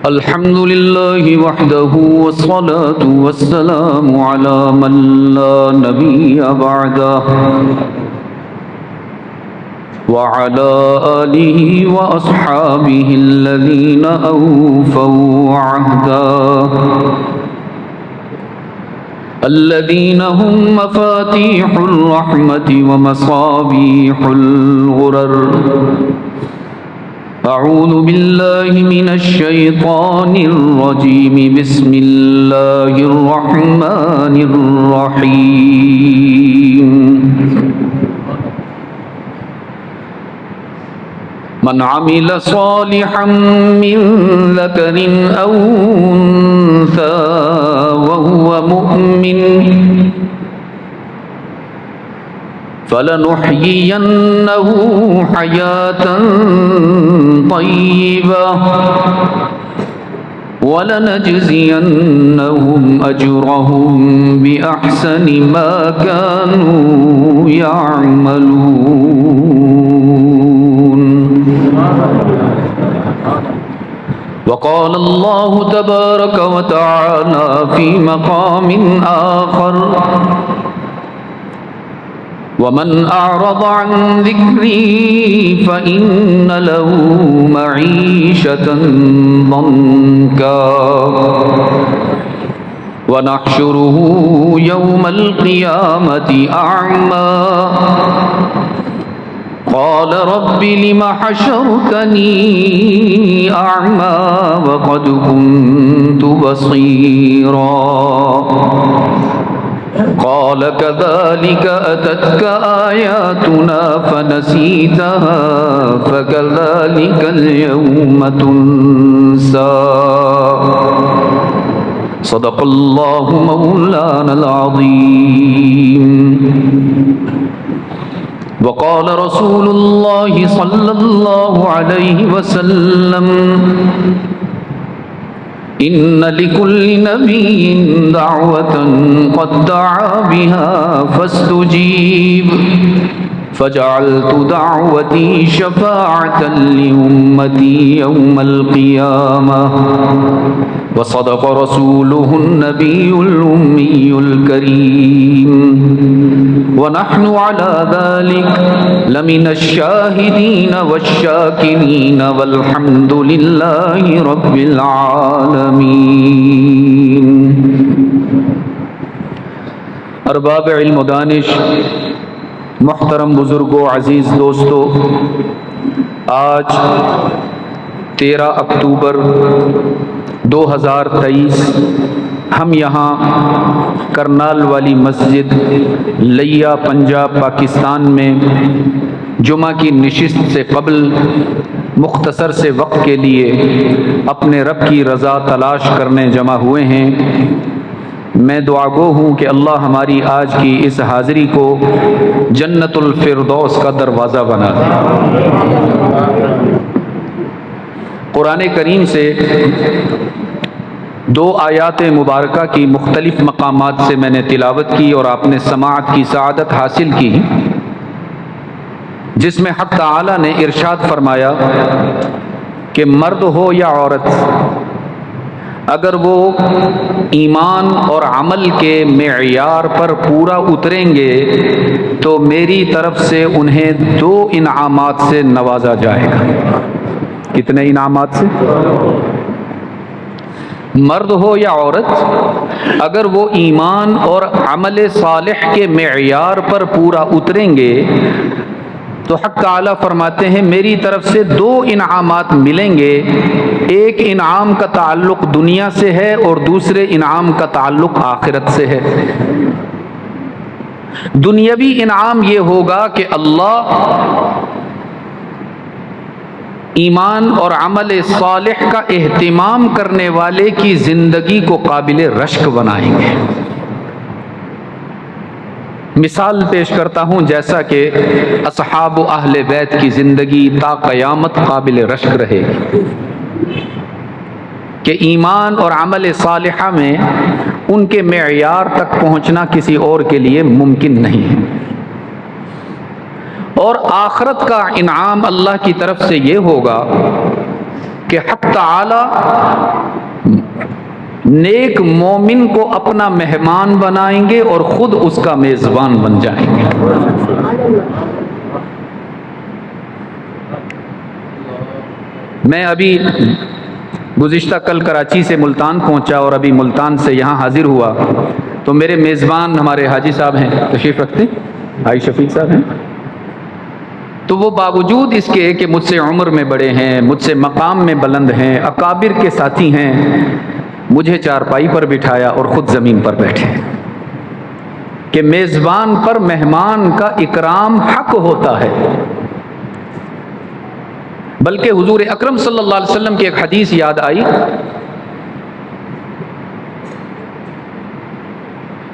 अल्हम्दुलिल्लाहि वहदहु वस्सलातु वस्सलामु अला मन ला नबिय्य बअदहु व अला आलिहि व अस्हाबिहि अल्लज़ीना औफ़ौ अहदहु अल्लज़ीना हुम मफ़ातीहुर रहमति व मसाबीहुल गुरर। अऊज़ु बिल्लाहि मिनश शैतानिर रजीम। बिस्मिल्लाहिर रहमानिर रहीम। मन अमिल सालिहन मिन ज़करिन औ उन्सा व हुवा मुमिन फलनुहयियन्नहु हयातन तय्यिबह वलनजज़ियन्नहुम अजरहुम बिअहसनि मा कानू यअमलून। वक़ाल अल्लाहु तबारक व तआला फ़ी मक़ामिन आख़र वमन अअरज़ अन ज़िक्री फ़इन्न लहू मईशतन ज़ंका वनहशुरुहु यौमल क़ियामति अअमा क़ाल रब्बि लिमा हशरतनी अअमा वक़द कुन्तु बसीरा क़ाल कज़ालिक अततक आयातुना फ़नसीतहा फ़कज़ालिकल यौम तुन्सा। सदक़ल्लाहु मौलानल अज़ीम। वक़ाल रसूलुल्लाहि सल्लल्लाहु अलैहि वसल्लम इन्न लिकुल्लि नबिय्यिन दाअवतन क़द दअआ बिहा फस्तुजीब फजअल्तु दाअवती शफ़ाअतन लिउम्मती यौमल क़ियामह व सदक़ रसूलुहुन नबियुल उम्मियुल करीम व नहनु अला ज़ालिक लमिनश शाहिदीन वश्शाकिरीन वल्हम्दुलिल्लाहि रब्बिल आलमीन। अरबाब इल्म व दानिश, मुहतरम बुजुर्गों, अज़ीज़ दोस्तों, आज 13 अक्टूबर 2023 हम यहाँ करनाल वाली मस्जिद लिया पंजाब पाकिस्तान में जुमा की नशिस्त से क़ब्ल मुख्तसर से वक्त के लिए अपने रब की रज़ा तलाश करने जमा हुए हैं। मैं दुआगो हूँ कि अल्लाह हमारी आज की इस हाज़िरी को जन्नतुल फिरदौस का दरवाज़ा बना दे। कुरान करीम से 2 आयात मुबारका की मुख्तलिफ मकामात से मैंने तिलावत की और आपने समाअत की सआदत हासिल की, जिसमें हक़ ताला ने इरशाद फरमाया कि मर्द हो या औरत, अगर वो ईमान और अमल के मेयार पर पूरा उतरेंगे तो मेरी तरफ से उन्हें 2 इनामात से नवाजा जाएगा। कितने इनामात से? मर्द हो या औरत, अगर वो ईमान और अमल सालिह के मेयार पर पूरा उतरेंगे तो हक़ ताला फरमाते हैं मेरी तरफ से 2 इनामात मिलेंगे। एक इनाम का ताल्लुक़ दुनिया से है और दूसरे इनाम का ताल्लुक़ आखिरत से है। दुनियावी इनाम ये होगा कि अल्लाह ईमान और अमल सालिह का एहतिमाम करने वाले की ज़िंदगी को काबिल रश्क बनाएंगे। मिसाल पेश करता हूँ, जैसा कि असहाब अहले बैत की ज़िंदगी ता क़यामत काबिल रश्क रहेगी कि ईमान और अमल सालिहा में उनके मेयार तक पहुँचना किसी और के लिए मुमकिन नहीं है। और आखरत का इनाम अल्लाह की तरफ से ये होगा कि हक़ ताला नेक मोमिन को अपना मेहमान बनाएंगे और खुद उसका मेजबान बन जाएंगे। मैं अभी गुज़िश्ता कल कराची से मुल्तान पहुंचा और अभी मुल्तान से यहाँ हाजिर हुआ, तो मेरे मेज़बान हमारे हाजी साहब हैं, तशरीफ़ रखते, भाई शफीक साहब हैं। तो वो बावजूद इसके कि मुझसे उम्र में बड़े हैं, मुझसे मकाम में बुलंद हैं, अकाबिर के साथी हैं, मुझे चारपाई पर बिठाया और ख़ुद ज़मीन पर बैठे कि मेज़बान पर मेहमान का इकराम हक होता है। बल्कि हुजूर अकरम सल्लल्लाहु अलैहि वसल्लम की एक हदीस याद आई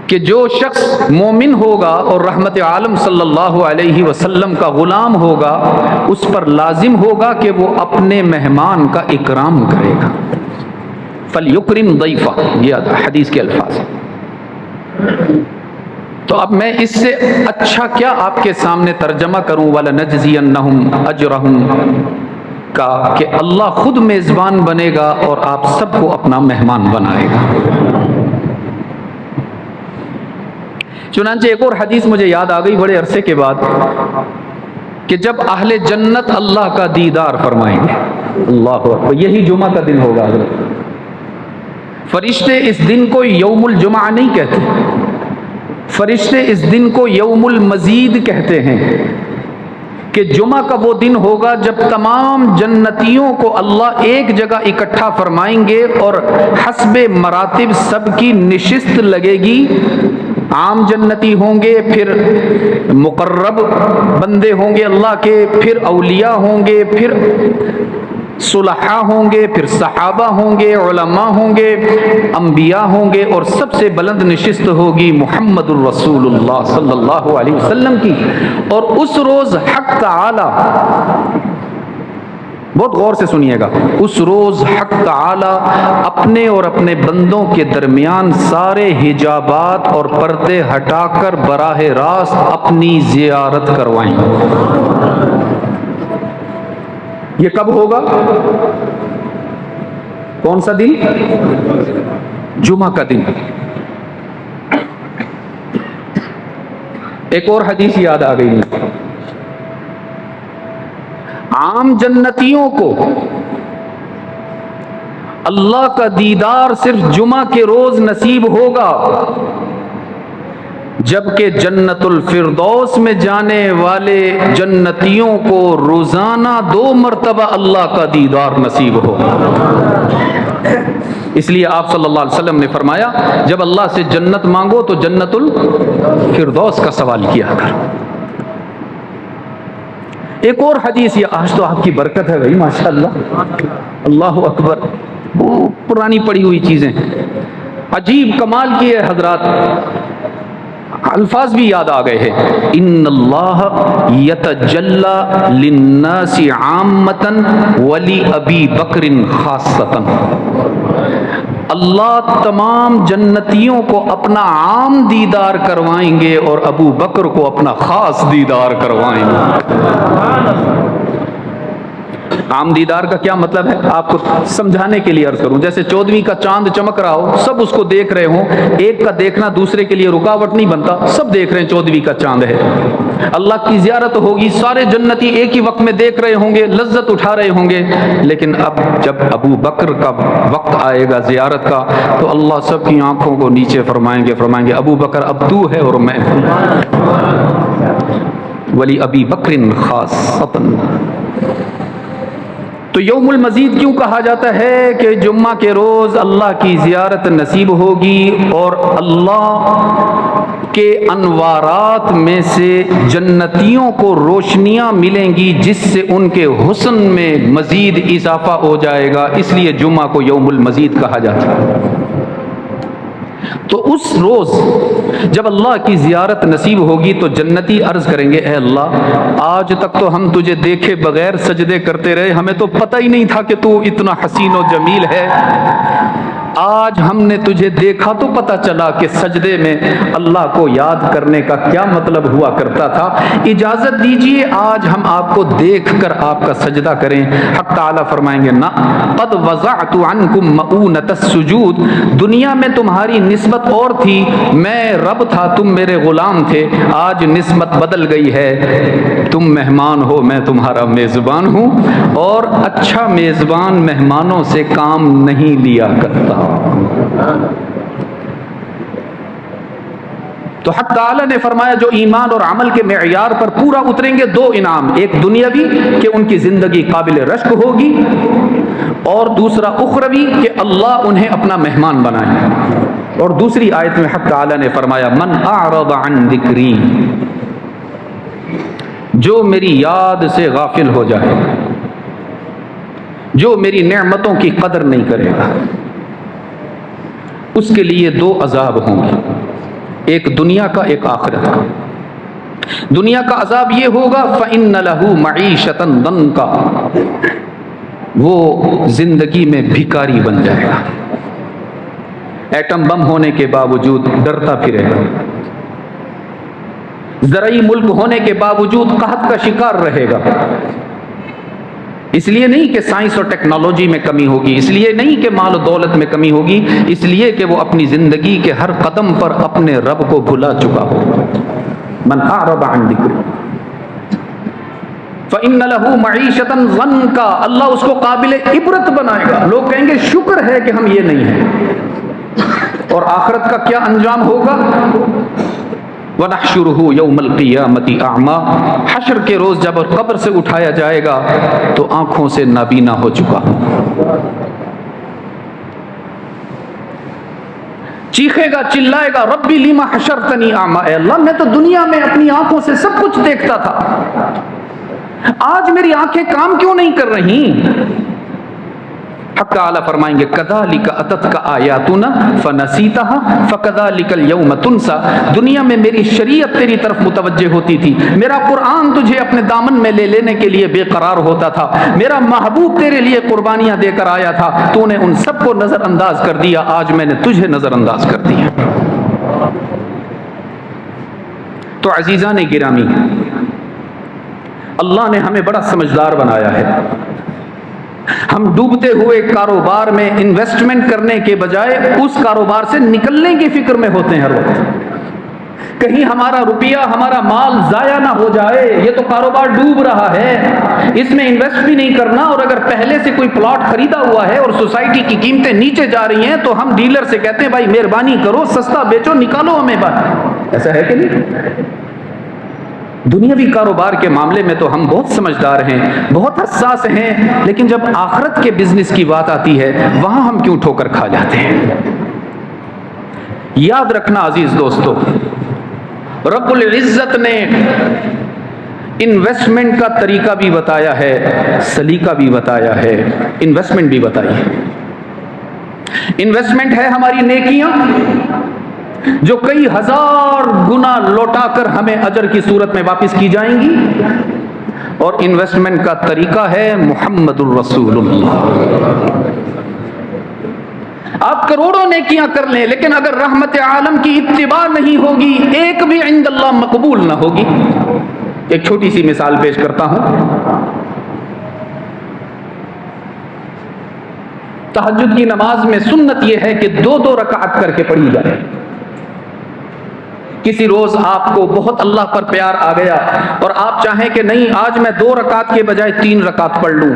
कि जो शख्स मोमिन होगा और रहमत आलम सल्लल्लाहु अलैहि वसल्लम का ग़ुलाम होगा, उस पर लाजिम होगा कि वो अपने मेहमान का इकराम करेगा। फलयुक्रिम दैफ़ा, ये हदीस के अल्फाज। तो अब मैं इससे अच्छा क्या आपके सामने तर्जमा करूँ, वलनजज़ियन्नहुम अजरहुम का, कि अल्लाह खुद मेज़बान बनेगा और आप सबको अपना मेहमान बनाएगा। चुनांचे एक और हदीस मुझे याद आ गई बड़े अरसे के बाद कि जब अहले जन्नत अल्लाह का दीदार फरमाएंगे, अल्लाह अकबर, यही जुमा का दिन होगा। फरिश्ते इस दिन को यौमुल जुमा नहीं कहते, फरिश्ते इस दिन को यौमुल मजीद कहते हैं कि जुमा का वो दिन होगा जब तमाम जन्नतियों को अल्लाह एक जगह इकट्ठा फरमाएंगे और हस्बे मरातिब सबकी निशिस्त लगेगी। आम जन्नती होंगे, फिर मुकर्रब बंदे होंगे अल्लाह के, फिर औलिया होंगे, फिर सुलहा होंगे, फिर सहाबा होंगे, उलमा होंगे, अंबिया होंगे, और सबसे बुलंद निशिस्त होगी मुहम्मदुर रसूलुल्लाह सल्लल्लाहु अलैहि वसल्लम की। और उस रोज़ हक़ ताला, बहुत गौर से सुनिएगा, उस रोज़ हक़ ताला अपने और अपने बंदों के दरमियान सारे हिजाबात और पर्दे हटाकर बराह रास्त अपनी ज़ियारत करवाएंगे। ये कब होगा? कौन सा दिन? जुमा का दिन। एक और हदीस याद आ गई, आम जन्नतियों को अल्लाह का दीदार सिर्फ जुमा के रोज नसीब होगा, जबकि जन्नतुल फिरदौस में जाने वाले जन्नतियों को रोजाना 2 मरतबा अल्लाह का दीदार नसीब होगा। इसलिए आप सल्लल्लाहु अलैहि वसल्लम ने फरमाया, जब अल्लाह से जन्नत मांगो तो जन्नतुल फिरदौस का सवाल किया कर। एक और हदीस, ये आज तो आपकी बरकत है भाई, माशाअल्लाह, अल्लाह अकबर, वो पुरानी पड़ी हुई चीजें अजीब कमाल की है हजरात, अल्फाज भी याद आ गए हैं। इन्नल्लाह यतजल्ला लिन्नासि आम्मतन वली अबी बकरिन खासतन, अल्लाह तमाम जन्नतियों को अपना आम दीदार करवाएंगे और अबू बकर को अपना खास दीदार करवाएंगे। आम दीदार का क्या मतलब है, आपको समझाने के लिए अर्ज करूं। जैसे 14वीं का चांद चमक रहा हो, सब उसको देख रहे हो, एक का देखना दूसरे के लिए रुकावट नहीं बनता, सब देख रहे हैं 14वीं का चांद है। अल्लाह की ज़ियारत होगी, सारे जन्नती एक ही वक्त में देख रहे होंगे, लज्जत उठा रहे होंगे। लेकिन अब जब अबू बकर का वक्त आएगा ज़ियारत का, तो अल्लाह सबकी आंखों को नीचे फरमाएंगे अबू बकर अब तू है और मैं, वली अबी बकरिन खासतन। तो यौमुल मजीद क्यों कहा जाता है कि जुम्मा के रोज़ अल्लाह की ज़ियारत नसीब होगी और अल्लाह के अनवारात में से जन्नतियों को रोशनियाँ मिलेंगी, जिससे उनके हुस्न में मज़ीद इजाफा हो जाएगा। इसलिए जुम्मा को यौमुल मजीद कहा जाता है। तो उस रोज़ जब अल्लाह की ज़ियारत नसीब होगी तो जन्नती अर्ज़ करेंगे, ए अल्लाह, आज तक तो हम तुझे देखे बगैर सजदे करते रहे, हमें तो पता ही नहीं था कि तू इतना हसीन और जमील है। आज हमने तुझे देखा तो पता चला कि सजदे में अल्लाह को याद करने का क्या मतलब हुआ करता था। इजाजत दीजिए आज हम आपको देखकर आपका सजदा करें। हक ताला फरमाएंगे ना, क़द वज़अतु अन्कुम मऊनतस सुजूद, दुनिया में तुम्हारी निस्बत और थी, मैं रब था, तुम मेरे गुलाम थे। आज निस्बत बदल गई है, तुम मेहमान हो, मैं तुम्हारा मेज़बान हूँ, और अच्छा मेज़बान मेहमानों से काम नहीं लिया करता। तो हक ताला ने फरमाया जो ईमान और अमल के मेयार पर पूरा उतरेंगे, दो इनाम, एक दुनियावी कि उनकी जिंदगी काबिल रश्क होगी, और दूसरा उखरवी कि अल्लाह उन्हें अपना मेहमान बनाए। और दूसरी आयत में हक ताला ने फरमाया मन अअरद अन ज़िक्री, जो मेरी याद से गाफिल हो जाए, जो मेरी नेमतों की कदर नहीं करेगा, उसके लिए दो अजाब होंगे, एक दुनिया का एक आखिरत का। दुनिया का अजाब ये होगा फ़इन्न लहू मईशतन दंका, वो जिंदगी में भिखारी बन जाएगा, एटम बम होने के बावजूद डरता फिरेगा, ज़राई मुल्क होने के बावजूद कहत का शिकार रहेगा। इसलिए नहीं कि साइंस और टेक्नोलॉजी में कमी होगी, इसलिए नहीं कि माल और दौलत में कमी होगी, इसलिए कि वो अपनी जिंदगी के हर कदम पर अपने रब को भुला चुका हो। मन अअरद अन ज़िक्री फ़इन्न लहू मईशतन ज़न्का, अल्लाह उसको काबिल इबरत बनाएगा। लोग कहेंगे शुक्र है कि हम ये नहीं हैं। और आखिरत का क्या अंजाम होगा? वनहशुरुहु यौमल क़ियामति अअमा, हश्र के रोज जब कब्र से उठाया जाएगा तो आंखों से नाबीना हो चुका, चीखेगा चिल्लाएगा रब्बी लिमा हशरतनी अअमा, अल्लाह मैं तो दुनिया में अपनी आंखों से सब कुछ देखता था, आज मेरी आंखें काम क्यों नहीं कर रही? हक ताला फरमाएंगे कज़ालिका अततका आयातुना फनसीतहा फकज़ालिकल यौम तुनसा, दुनिया में मेरी शरीयत तेरी तरफ मुतवज्जे होती थी, मेरा कुरान तुझे अपने दामन में ले लेने के लिए बेकरार होता था, मेरा महबूब तेरे लिए कुर्बानियां देकर आया था, तूने उन सबको नजरअंदाज कर दिया, आज मैंने तुझे नजरअंदाज कर दिया। तो अजीज़ान गिरामी, अल्लाह ने हमें बड़ा समझदार बनाया है। हम डूबते हुए कारोबार में इन्वेस्टमेंट करने के बजाय उस कारोबार से निकलने की फिक्र में होते हैं हर वक्त। कहीं हमारा रुपया, हमारा माल जाया ना हो जाए, ये तो कारोबार डूब रहा है, इसमें इन्वेस्ट भी नहीं करना। और अगर पहले से कोई प्लॉट खरीदा हुआ है और सोसाइटी की कीमतें नीचे जा रही हैं तो हम डीलर से कहते हैं भाई मेहरबानी करो, सस्ता बेचो, निकालो हमें बाहर। ऐसा है कि नहीं? दुनियावी कारोबार के मामले में तो हम बहुत समझदार हैं, बहुत हसास हैं, लेकिन जब आखिरत के बिजनेस की बात आती है वहां हम क्यों ठोकर खा जाते हैं? याद रखना अजीज दोस्तों, रब्बुल इज्जत ने इन्वेस्टमेंट का तरीका भी बताया है, सलीका भी बताया है, इन्वेस्टमेंट भी बताई है। इन्वेस्टमेंट है हमारी नेकियां जो कई हजार गुना लौटाकर हमें अजर की सूरत में वापस की जाएंगी, और इन्वेस्टमेंट का तरीका है मुहम्मदुर रसूलुल्लाह। आप करोड़ों नेकियां कर लें, लेकिन अगर रहमत आलम की इत्तिबा नहीं होगी, एक भी इंदल्लाह मकबूल ना होगी। एक छोटी सी मिसाल पेश करता हूं। तहज्जुद की नमाज में सुन्नत यह है कि 2-2 रकात करके पढ़ी जाए। किसी रोज आपको बहुत अल्लाह पर प्यार आ गया और आप चाहें कि नहीं आज मैं 2 रकात के बजाय 3 रकात पढ़ लूं,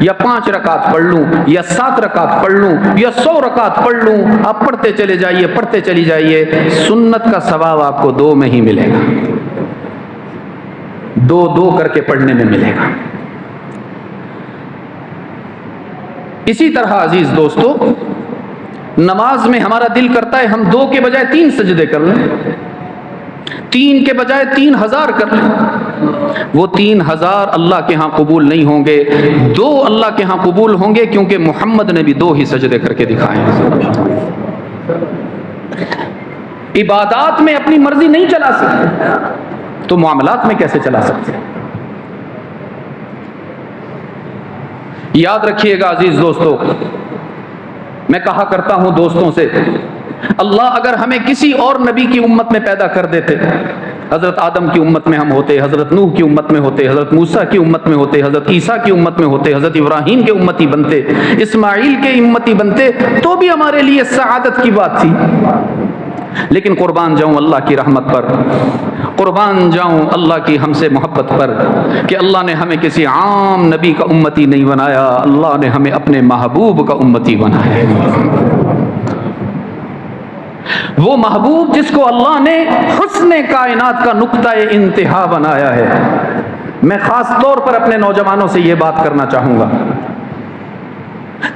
या 5 रकात पढ़ लूं, या 7 रकात पढ़ लूं, या 100 रकात पढ़ लूं, आप पढ़ते चले जाइए, पढ़ते चली जाइए, सुन्नत का सवाब आपको 2 में ही मिलेगा, 2-2 करके पढ़ने में मिलेगा। इसी तरह अजीज दोस्तों, नमाज में हमारा दिल करता है हम 2 के बजाय 3 सजदे कर लें, 3 के बजाय 3000 कर लें। वो 3000 अल्लाह के यहाँ कबूल नहीं होंगे, 2 अल्लाह के यहाँ कबूल होंगे, क्योंकि मोहम्मद ने भी 2 ही सजदे करके दिखाए हैं। इबादात में अपनी मर्जी नहीं चला सकते तो मामलात में कैसे चला सकते? याद रखिएगा अजीज दोस्तों, मैं कहा करता हूं दोस्तों से, अल्लाह अगर हमें किसी और नबी की उम्मत में पैदा कर देते, हज़रत आदम की उम्मत में हम होते, हज़रत नूह की उम्मत में होते, हज़रत मूसा की उम्मत में होते, हज़रत ईसा की उम्मत में होते, हज़रत इब्राहीम के उम्मती बनते, इस्माइल के उम्मती बनते, तो भी हमारे लिए सआदत की बात थी। लेकिन कुर्बान जाऊं अल्लाह की रहमत पर, कुर्बान जाऊं अल्लाह की हमसे मोहब्बत पर कि अल्लाह ने हमें किसी आम नबी का उम्मती नहीं बनाया, अल्लाह ने हमें अपने महबूब का उम्मती बनाया। वो महबूब जिसको अल्लाह ने हुस्ने कायनात का नुक्ता इंतहा बनाया है। मैं खास तौर पर अपने नौजवानों से ये बात करना चाहूंगा,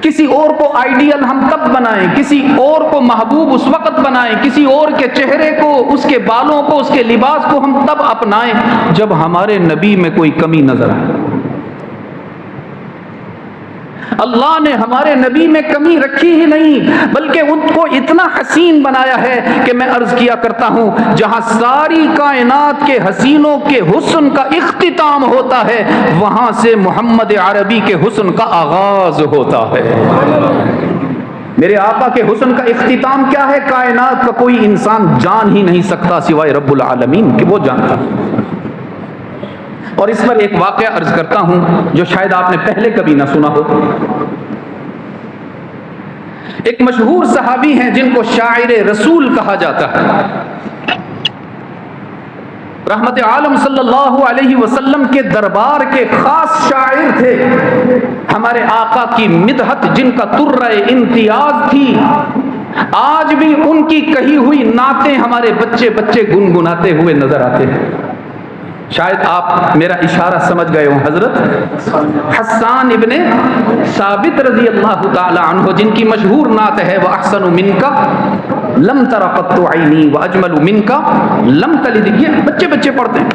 किसी और को आइडियल हम तब बनाएं, किसी और को महबूब उस वक्त बनाएं, किसी और के चेहरे को, उसके बालों को, उसके लिबास को हम तब अपनाएं जब हमारे नबी में कोई कमी नजर आए। अल्लाह ने हमारे नबी में कमी रखी ही नहीं, बल्कि उनको इतना हसीन बनाया है कि मैं अर्ज किया करता हूं, जहां सारी कायनात के हसीनों के हुस्न का इख्तिताम होता है, वहां से मोहम्मद अरबी के हुस्न का आगाज होता है। मेरे आका के हुस्न का इख्तिताम क्या है? कायनात का कोई इंसान जान ही नहीं सकता सिवाय रब्बुल आलमीन कि वो जानता। और इस पर एक वाक़या अर्ज करता हूं जो शायद आपने पहले कभी ना सुना हो। एक मशहूर सहाबी हैं जिनको शायर रसूल कहा जाता है, रहमत आलम सल्लल्लाहु अलैहि वसल्लम के दरबार के खास शायर थे, हमारे आका की मिदहत जिनका तुर्रा इम्तियाज थी। आज भी उनकी कही हुई नातें हमारे बच्चे बच्चे गुनगुनाते हुए नजर आते हैं। शायद आप मेरा इशारा समझ गए हो। हजरत हस्सान इब्ने साबित रजी अल्लाह ताला अन्हु, जिनकी मशहूर नात है वह अहसनु मिनका लम तरा कत्तु ऐनी व अजमलु मिनका लम तलिद, ये बच्चे बच्चे पढ़ते हैं।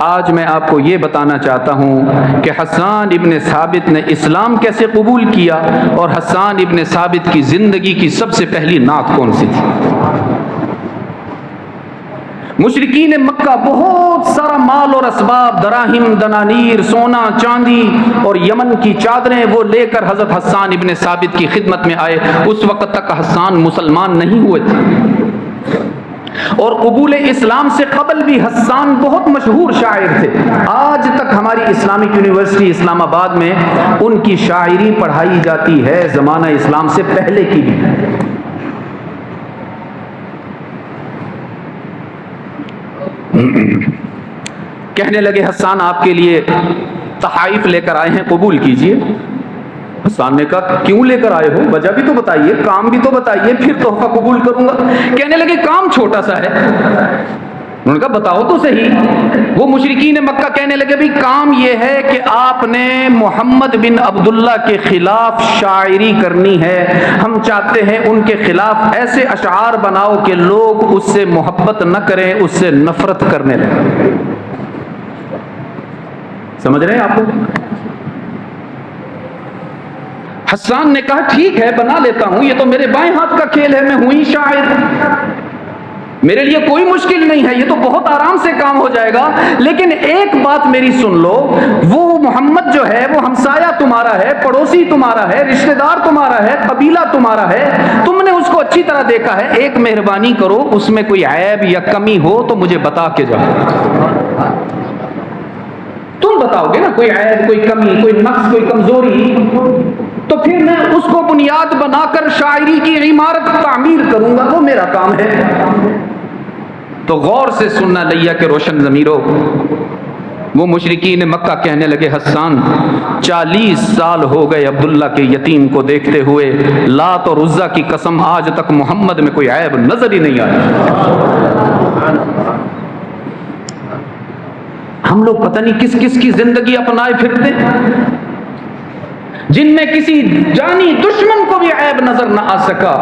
आज मैं आपको ये बताना चाहता हूँ कि हस्सान इब्ने साबित ने इस्लाम कैसे कबूल किया और हस्सान इब्ने साबित की ज़िंदगी की सबसे पहली नात कौन सी थी। मुशरिकीन मक्का बहुत सारा माल और असबाब, दराहिम, दनानीर, सोना चांदी और यमन की चादरें वो लेकर हज़रत हस्सान इब्ने साबित की खिदमत में आए। उस वक़्त तक हस्सान मुसलमान नहीं हुए थे और कबूल इस्लाम से कबल भी हस्सान बहुत मशहूर शायर थे। आज तक हमारी इस्लामिक यूनिवर्सिटी इस्लामाबाद में उनकी शायरी पढ़ाई जाती है, ज़माना इस्लाम से पहले की भी। कहने लगे हस्सान आपके लिए तहाइफ लेकर आए हैं, कबूल कीजिए। हस्सान ने कहा क्यों लेकर आए हो, वजह भी तो बताइए, काम भी तो बताइए, फिर तोहफा कबूल करूंगा। कहने लगे काम छोटा सा है। उन्होंने कहा बताओ तो सही। वो मुशरिकीन मक्का कहने लगे भाई काम ये है कि आपने मोहम्मद बिन अब्दुल्ला के खिलाफ शायरी करनी है, हम चाहते हैं उनके खिलाफ ऐसे अशआर बनाओ कि लोग उससे मोहब्बत न करें, उससे नफरत करने लगे। समझ रहे हैं आप लोग? हस्सान ने कहा ठीक है बना लेता हूं, ये तो मेरे बाएं हाथ का खेल है, मैं हूं ही शायर, मेरे लिए कोई मुश्किल नहीं है, ये तो बहुत आराम से काम हो जाएगा। लेकिन एक बात मेरी सुन लो, वो मोहम्मद जो है वो हमसाया तुम्हारा है, पड़ोसी तुम्हारा है, रिश्तेदार तुम्हारा है, कबीला तुम्हारा है, तुमने उसको अच्छी तरह देखा है, एक मेहरबानी करो, उसमें कोई ऐब या कमी हो तो मुझे बता के जाओ। तुम बताओगे ना कोई ऐब, कोई कमी, कोई नक्स, कोई कमजोरी, तो फिर मैं उसको बुनियाद बनाकर शायरी की इमारत तामीर करूंगा, वो मेरा काम है। तो गौर से सुनना लैया के रोशन ज़मीरों, वो मुशरिकीन मक्का कहने लगे हस्सान 40 साल हो गए अब्दुल्ला के यतीम को देखते हुए, लात और उज़्ज़ा की कसम आज तक मोहम्मद में कोई ऐब नजर ही नहीं आया। हम लोग पता नहीं किस किस की जिंदगी अपनाए फिरते, जिनमें किसी जानी दुश्मन को भी ऐब नजर न आ सका।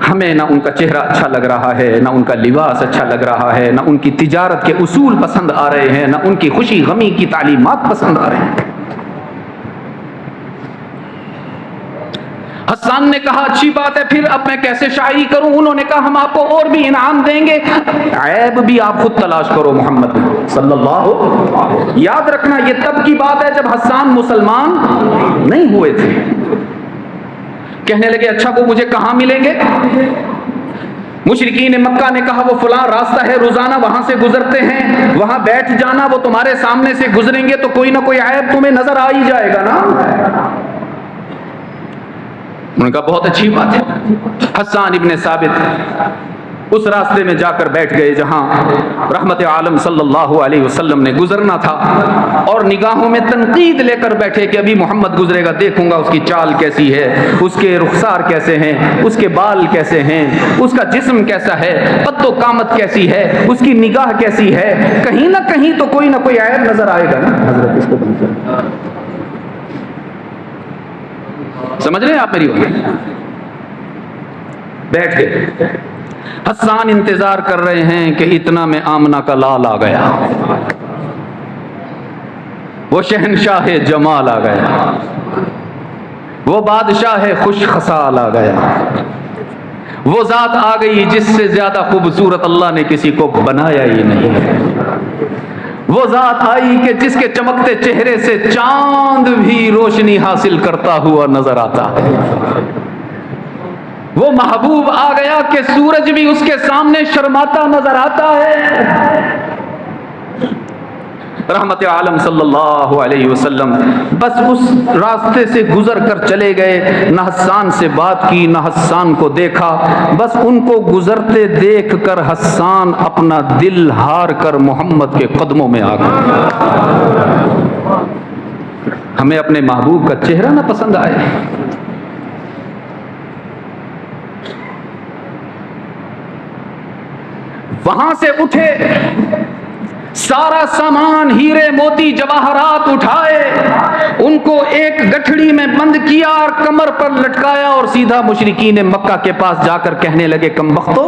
हमें ना उनका चेहरा अच्छा लग रहा है, ना उनका लिबास अच्छा लग रहा है, ना उनकी तिजारत के उसूल पसंद आ रहे हैं, ना उनकी खुशी गमी की तालीमात पसंद आ रहे हैं। हसन ने कहा अच्छी बात है, फिर अब मैं कैसे शायरी करूं? उन्होंने कहा हम आपको और भी इनाम देंगे, ऐब भी आप खुद तलाश करो मोहम्मद सल्लल्लाहु। याद रखना ये तब की बात है जब हसन मुसलमान नहीं हुए थे। कहने लगे अच्छा वो मुझे कहां मिलेंगे? मुशरिकीन मक्का ने कहा वो फलां रास्ता है, रोजाना वहां से गुजरते हैं, वहां बैठ जाना, वो तुम्हारे सामने से गुजरेंगे तो कोई ना कोई ऐब तुम्हें नजर आ ही जाएगा ना। उन्होंने कहा बहुत अच्छी बात है। हसन इब्ने साबित उस रास्ते में जाकर बैठ गए जहां रहमत आलम सल्लल्लाहु अलैहि वसल्लम ने गुजरना था, और निगाहों में तनकीद लेकर बैठे कि अभी मोहम्मद गुजरेगा, देखूंगा उसकी चाल कैसी है, उसके रुखसार कैसे हैं, उसके बाल कैसे हैं, उसका जिस्म कैसा है, कद्दो कामत कैसी है, उसकी निगाह कैसी है, कहीं ना कहीं तो कोई ना कोई ऐब नजर आएगा ना। हजरत इसको समझ रहे हैं आप मेरी बात? बैठ गए। हसन इंतजार कर रहे हैं कि इतना में आमना का लाल आ गया, वो शहनशाह जमाल आ गया, वो बादशाह खुश खसाल आ गया, वो जात आ गई जिससे ज्यादा खूबसूरत अल्लाह ने किसी को बनाया ही नहीं है। वो जात आई कि जिसके चमकते चेहरे से चांद भी रोशनी हासिल करता हुआ नजर आता है। वो महबूब आ गया कि सूरज भी उसके सामने शर्माता नजर आता है। रहमत आलम सल्लल्लाहु अलैहि वसल्लम बस उस रास्ते से गुजर कर चले गए, न हसन से बात की, न हसन को देखा, बस उनको गुजरते देख कर हसन अपना दिल हार कर मोहम्मद के कदमों में आ गए। हमें अपने महबूब का चेहरा ना पसंद आए, वहां से उठे, सारा सामान हीरे मोती जवाहरात उठाए, उनको एक गठड़ी में बंद किया और कमर पर लटकाया और सीधा मुशरिकीन मक्का के पास जाकर कहने लगे कमबख्तो,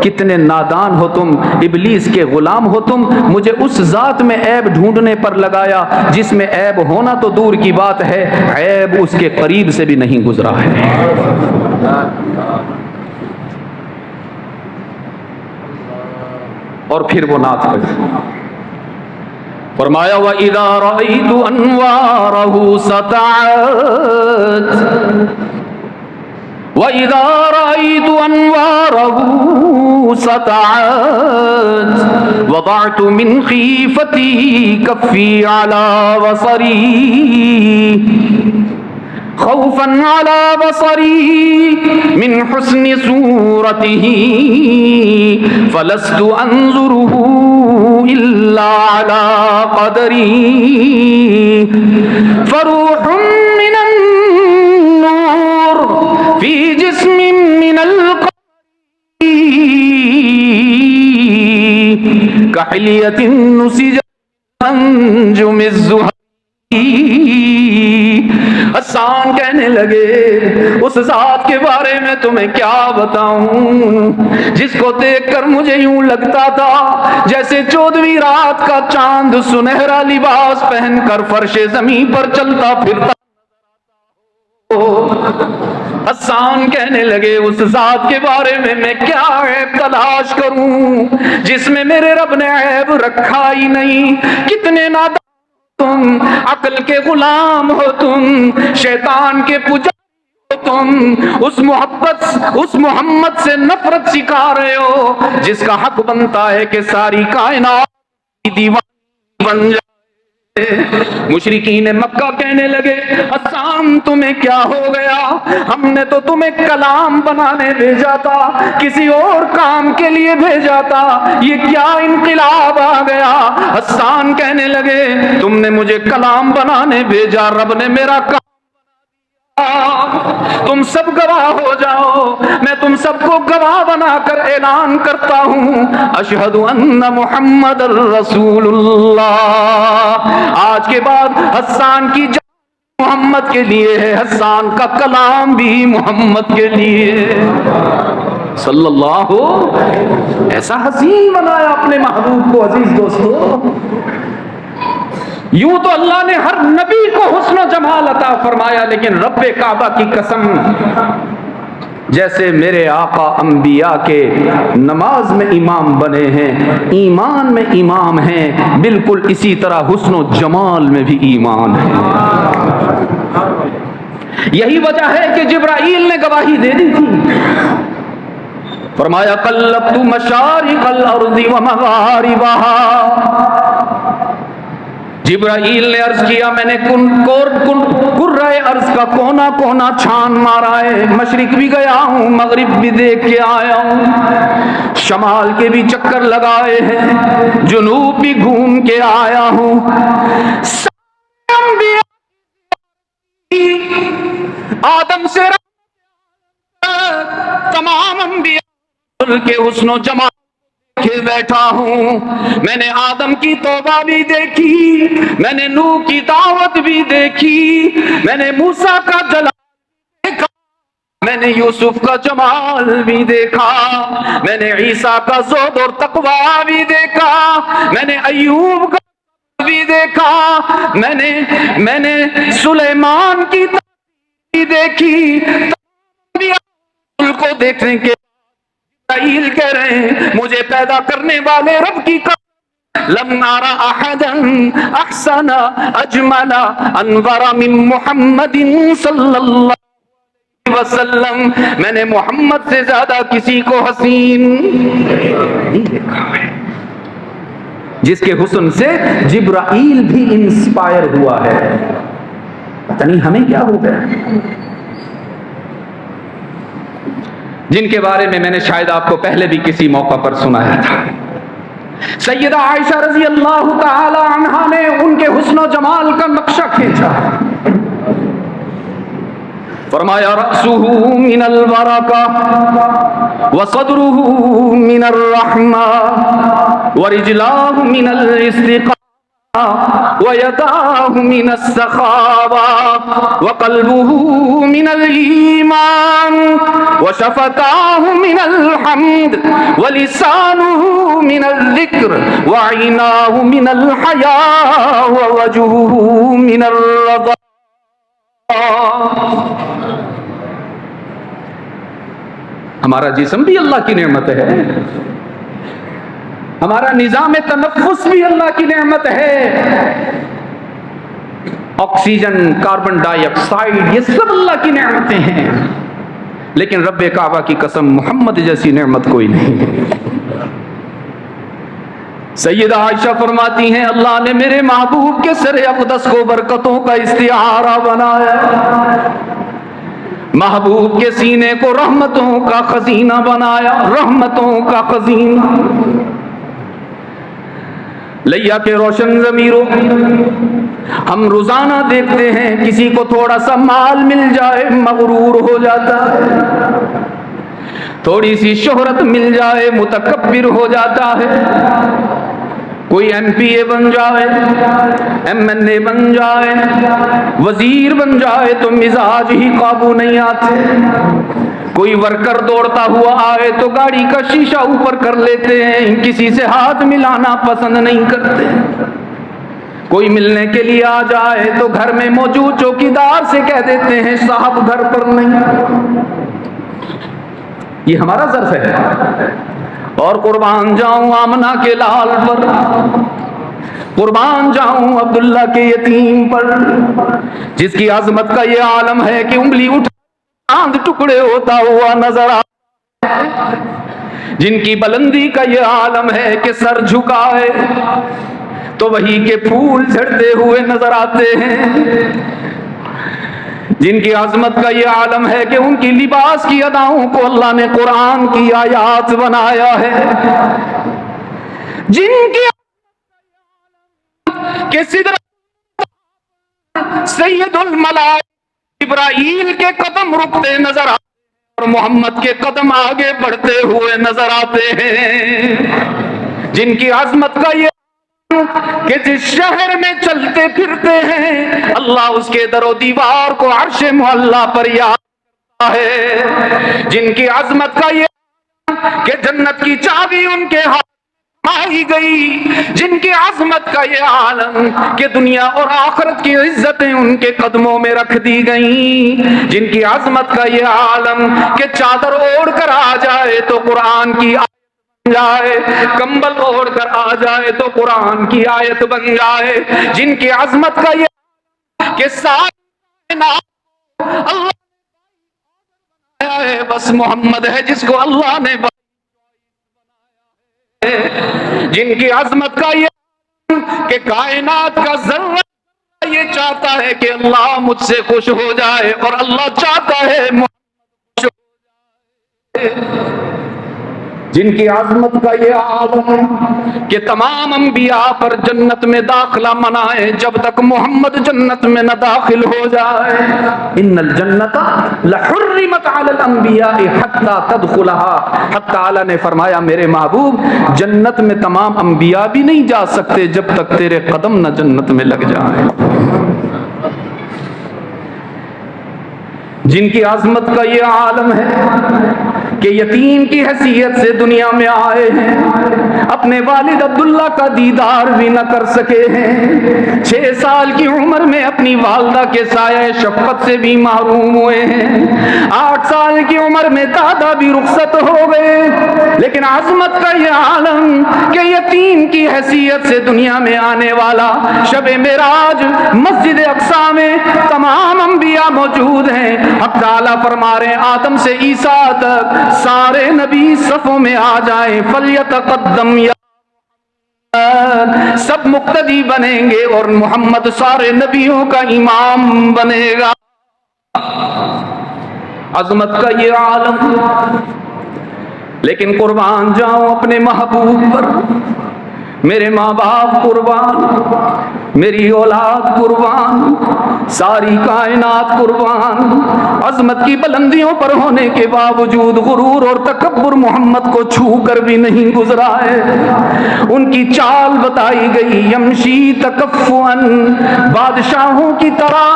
कितने नादान हो तुम, इबलीस के गुलाम हो तुम, मुझे उस जात में ऐब ढूंढने पर लगाया जिसमें ऐब होना तो दूर की बात है, ऐब उसके करीब से भी नहीं गुजरा है। और फिर वो नात पढ़ी, फरमाया व इज़ा रअयतु अनवारहु सतअत, व इज़ा रअयतु अनवारहु सतअत, वदअतु मिन खीफती कफ़ी अला बसरी, खौफन अला बसरी मिन हुस्नि सूरतिही, फलस्तु अंजुरुहु इल्ला अला क़दरी, फरूहुम मिनन नूर फी जिस्मिन मिनल क़मरी, कहिलियतिन नुसिजत अंजुमिज़ ज़ुहरी। हसन कहने लगे उस जात के बारे में तुम्हें क्या बताऊं, जिसको देखकर मुझे यूं लगता था जैसे 14वीं रात का चांद सुनहरा लिबास पहनकर फर्शे जमीन पर चलता फिरता। हसन कहने लगे उस जात के बारे में मैं क्या ऐब तलाश करूं जिसमें मेरे रब ने ऐब रखा ही नहीं। कितने नादान तुम, अक्ल के गुलाम हो तुम, शैतान के पुजारी हो तुम, उस मोहम्मद से नफरत सिखा रहे हो जिसका हक बनता है कि सारी कायनात की दीवानी बन जाए। मुशरिकीन मक्का कहने लगे हसन तुम्हें क्या हो गया, हमने तो तुम्हें कलाम बनाने भेजा था, किसी और काम के लिए भेजा था, ये क्या इनकलाब आ गया। हसन कहने लगे तुमने मुझे कलाम बनाने भेजा, रब ने मेरा काम, तुम सब गवाह हो जाओ, मैं तुम सबको गवाह बनाकर ऐलान करता हूं अशहदु अन्ना मुहम्मदर रसूलुल्लाह। आज के बाद हसन की जान मोहम्मद के लिए है, हसन का कलाम भी मोहम्मद के लिए सल्लल्लाहु। ऐसा हसीन बनाया अपने महबूब को। अजीज दोस्तों, यूं तो अल्लाह ने हर नबी को हुस्न जमाल अता फरमाया, लेकिन रब्बे काबा की कसम, जैसे मेरे आका अंबिया के नमाज में इमाम बने हैं, ईमान में इमाम हैं, बिल्कुल इसी तरह हुस्न जमाल में भी ईमान है। यही वजह है कि जिब्राईल ने गवाही दे दी थी, फरमाया कल्लब्तु मशारिकल अर्दि व मगारिबहा। जिब्राईल ने अर्ज किया, मैंने कुर्राए अर्ज का कोना कोना छान मारा है, मशरिक भी गया हूं, मगरिब भी देख के आया हूं, शमाल के भी चक्कर लगाए हैं, जुनूब भी घूम के आया हूं। आदम से तमाम अंबिया के हुस्नो जमा के बैठा हूं। मैंने आदम की तौबा भी देखी, मैंने नूह की दावत भी देखी, मैंने मूसा का जलाल देखा, मैंने यूसुफ का जमाल भी देखा, मैंने ईसा का ज़ोद और तकवा भी देखा, मैंने अय्यूब का भी देखा, मैंने सुलेमान की भी देखी। को देखने के इस्राईल कह रहे हैं, मुझे पैदा करने वाले रब की लम नारा अहदन अहसना अजमला अनवरा मिन मुहम्मदिन सल्लल्लाहु अलैहि वसल्लम। मैंने मोहम्मद से ज्यादा किसी को हसीन नहीं देखा है। जिसके हुस्न से जिब्राईल भी इंस्पायर हुआ है। पता नहीं हमें क्या हो गया, जिनके बारे में मैंने शायद आपको पहले भी किसी मौका पर सुनाया था। सैयदा आयशा रजी अल्लाह ताला अन्हा ने उनके हुस्न जमाल का नक्शा खींचा, फरमाया रअसुहु मिनल बरका व सदरुहु मिनर रहमा व रिजलाहु मिनल इस्तिक़ामा व यदाहु मिनस सखावा व क़ल्बुहु मिनल ईमान व शफ़ताहु मिनल हम्द व लिसानुहु मिनल ज़िक्र व ऐनाहु मिनल हया व वजहुहु मिनर रज़ा। हमारा जिस्म भी अल्लाह की नेमत है, हमारा निजाम तनफ्फुस भी अल्लाह की नेमत है, ऑक्सीजन, कार्बन डाइऑक्साइड, ये सब अल्लाह की नेमतें हैं। लेकिन रब्बे काबा की कसम, मोहम्मद जैसी नेमत कोई नहीं है। सैयदा आयशा फरमाती हैं, अल्लाह ने मेरे महबूब के सरे अक़दस को बरकतों का इस्तिआरा बनाया, महबूब के सीने को रहमतों का खजीना बनाया, रहमतों का खजीना। लैया के रोशन ज़मीरों, हम रोजाना देखते हैं किसी को थोड़ा सा माल मिल जाए मगरूर हो जाता है, थोड़ी सी शोहरत मिल जाए मुतकब्बिर हो जाता है, कोई एमपीए बन जाए, एमएनए बन जाए, वजीर बन जाए तो मिजाज ही काबू नहीं आते, कोई वर्कर दौड़ता हुआ आए तो गाड़ी का शीशा ऊपर कर लेते हैं, किसी से हाथ मिलाना पसंद नहीं करते, कोई मिलने के लिए आ जाए तो घर में मौजूद चौकीदार से कह देते हैं साहब घर पर नहीं। ये हमारा ज़र्फ है। और कुर्बान जाऊं आमना के लाल पर, कुर्बान जाऊं अब्दुल्ला के यतीम पर, जिसकी अजमत का ये आलम है कि उंगली उठा चांद टुकड़े होता हुआ नजर आ, जिनकी बुलंदी का ये आलम है कि सर झुकाए तो वही के फूल झड़ते हुए नजर आते हैं, जिनकी अजमत का ये आलम है कि उनकी लिबास की अदाओं को अल्लाह ने कुरान की आयात बनाया है, जिनकी के सिदरत सैयदुल मलाइका इब्राहीम के कदम रुकते नजर आते और मोहम्मद के कदम आगे बढ़ते हुए नजर आते हैं, जिनकी अजमत का ये कि जिस शहर में चलते फिरते हैं अल्लाह उसके दरो दीवार को अर्श मुअल्ला पर याद करता है, जिनकी अजमत का ये कि जन्नत की चाबी उनके हाथ आई गई, जिनकी अजमत का ये आलम कि दुनिया और आखिरत की इज्जतें उनके कदमों में रख दी गई, जिनकी अजमत का ये आलम कि चादर ओढ़ कर आ जाए तो कुरान की जाए, कंबल ओढ़ कर आ जाए तो कुरान की आयत बन जाए, जिनकी अजमत का ये कि सारे नाम अल्लाह है, बस मोहम्मद है जिसको अल्लाह ने, जिनकी अजमत का ये कि कायनात का जर्रा ये चाहता है कि अल्लाह मुझसे खुश हो जाए और अल्लाह चाहता है मुझसे खुश हो जाए, जिनकी आजमत का ये आलम है कि तमाम अंबिया पर जन्नत में दाखिला मना है जब तक मोहम्मद जन्नत में न दाखिल हो जाए। इन्नल जन्नता लहुर्रिमत अलल अंबिया हत्ता तदखुलहा, हत्ता आला ने फरमाया मेरे महबूब जन्नत में तमाम अंबिया भी नहीं जा सकते जब तक तेरे कदम न जन्नत में लग जाए। जिनकी आजमत का ये आलम है कि यतीम की हैसियत से दुनिया में आए हैं, अपने वालिद अब्दुल्ला का दीदार भी न कर सके हैं, 6 साल की उम्र में अपनी वालदा के साया शफ़क़त से भी महरूम हुए हैं, 8 साल की उम्र में दादा भी रुखसत हो गए, लेकिन आजमत का ये आलम कि यतीम की हैसियत से दुनिया में आने वाला शब-ए मेराज मस्जिद अक्सा में तमाम अंबिया मौजूद हैं। हक़ ताला फरमा रहे आदम से ईसा तक सारे नबी सफों में आ जाएं, फलयतक़द्दम या सब मुक्तदी बनेंगे और मोहम्मद सारे नबियों का इमाम बनेगा। अजमत का ये आलम, लेकिन कुर्बान जाओ अपने महबूब पर, मेरे माँ बाप कुर्बान, मेरी औलाद कुर्बान, सारी कायनात कुर्बान, अजमत की बुलंदियों पर होने के बावजूद गुरूर और तकब्बुर मोहम्मद को छू कर भी नहीं गुजरा है। उनकी चाल बताई गई, यमशी तकफ्फुअन, बादशाहों की तरह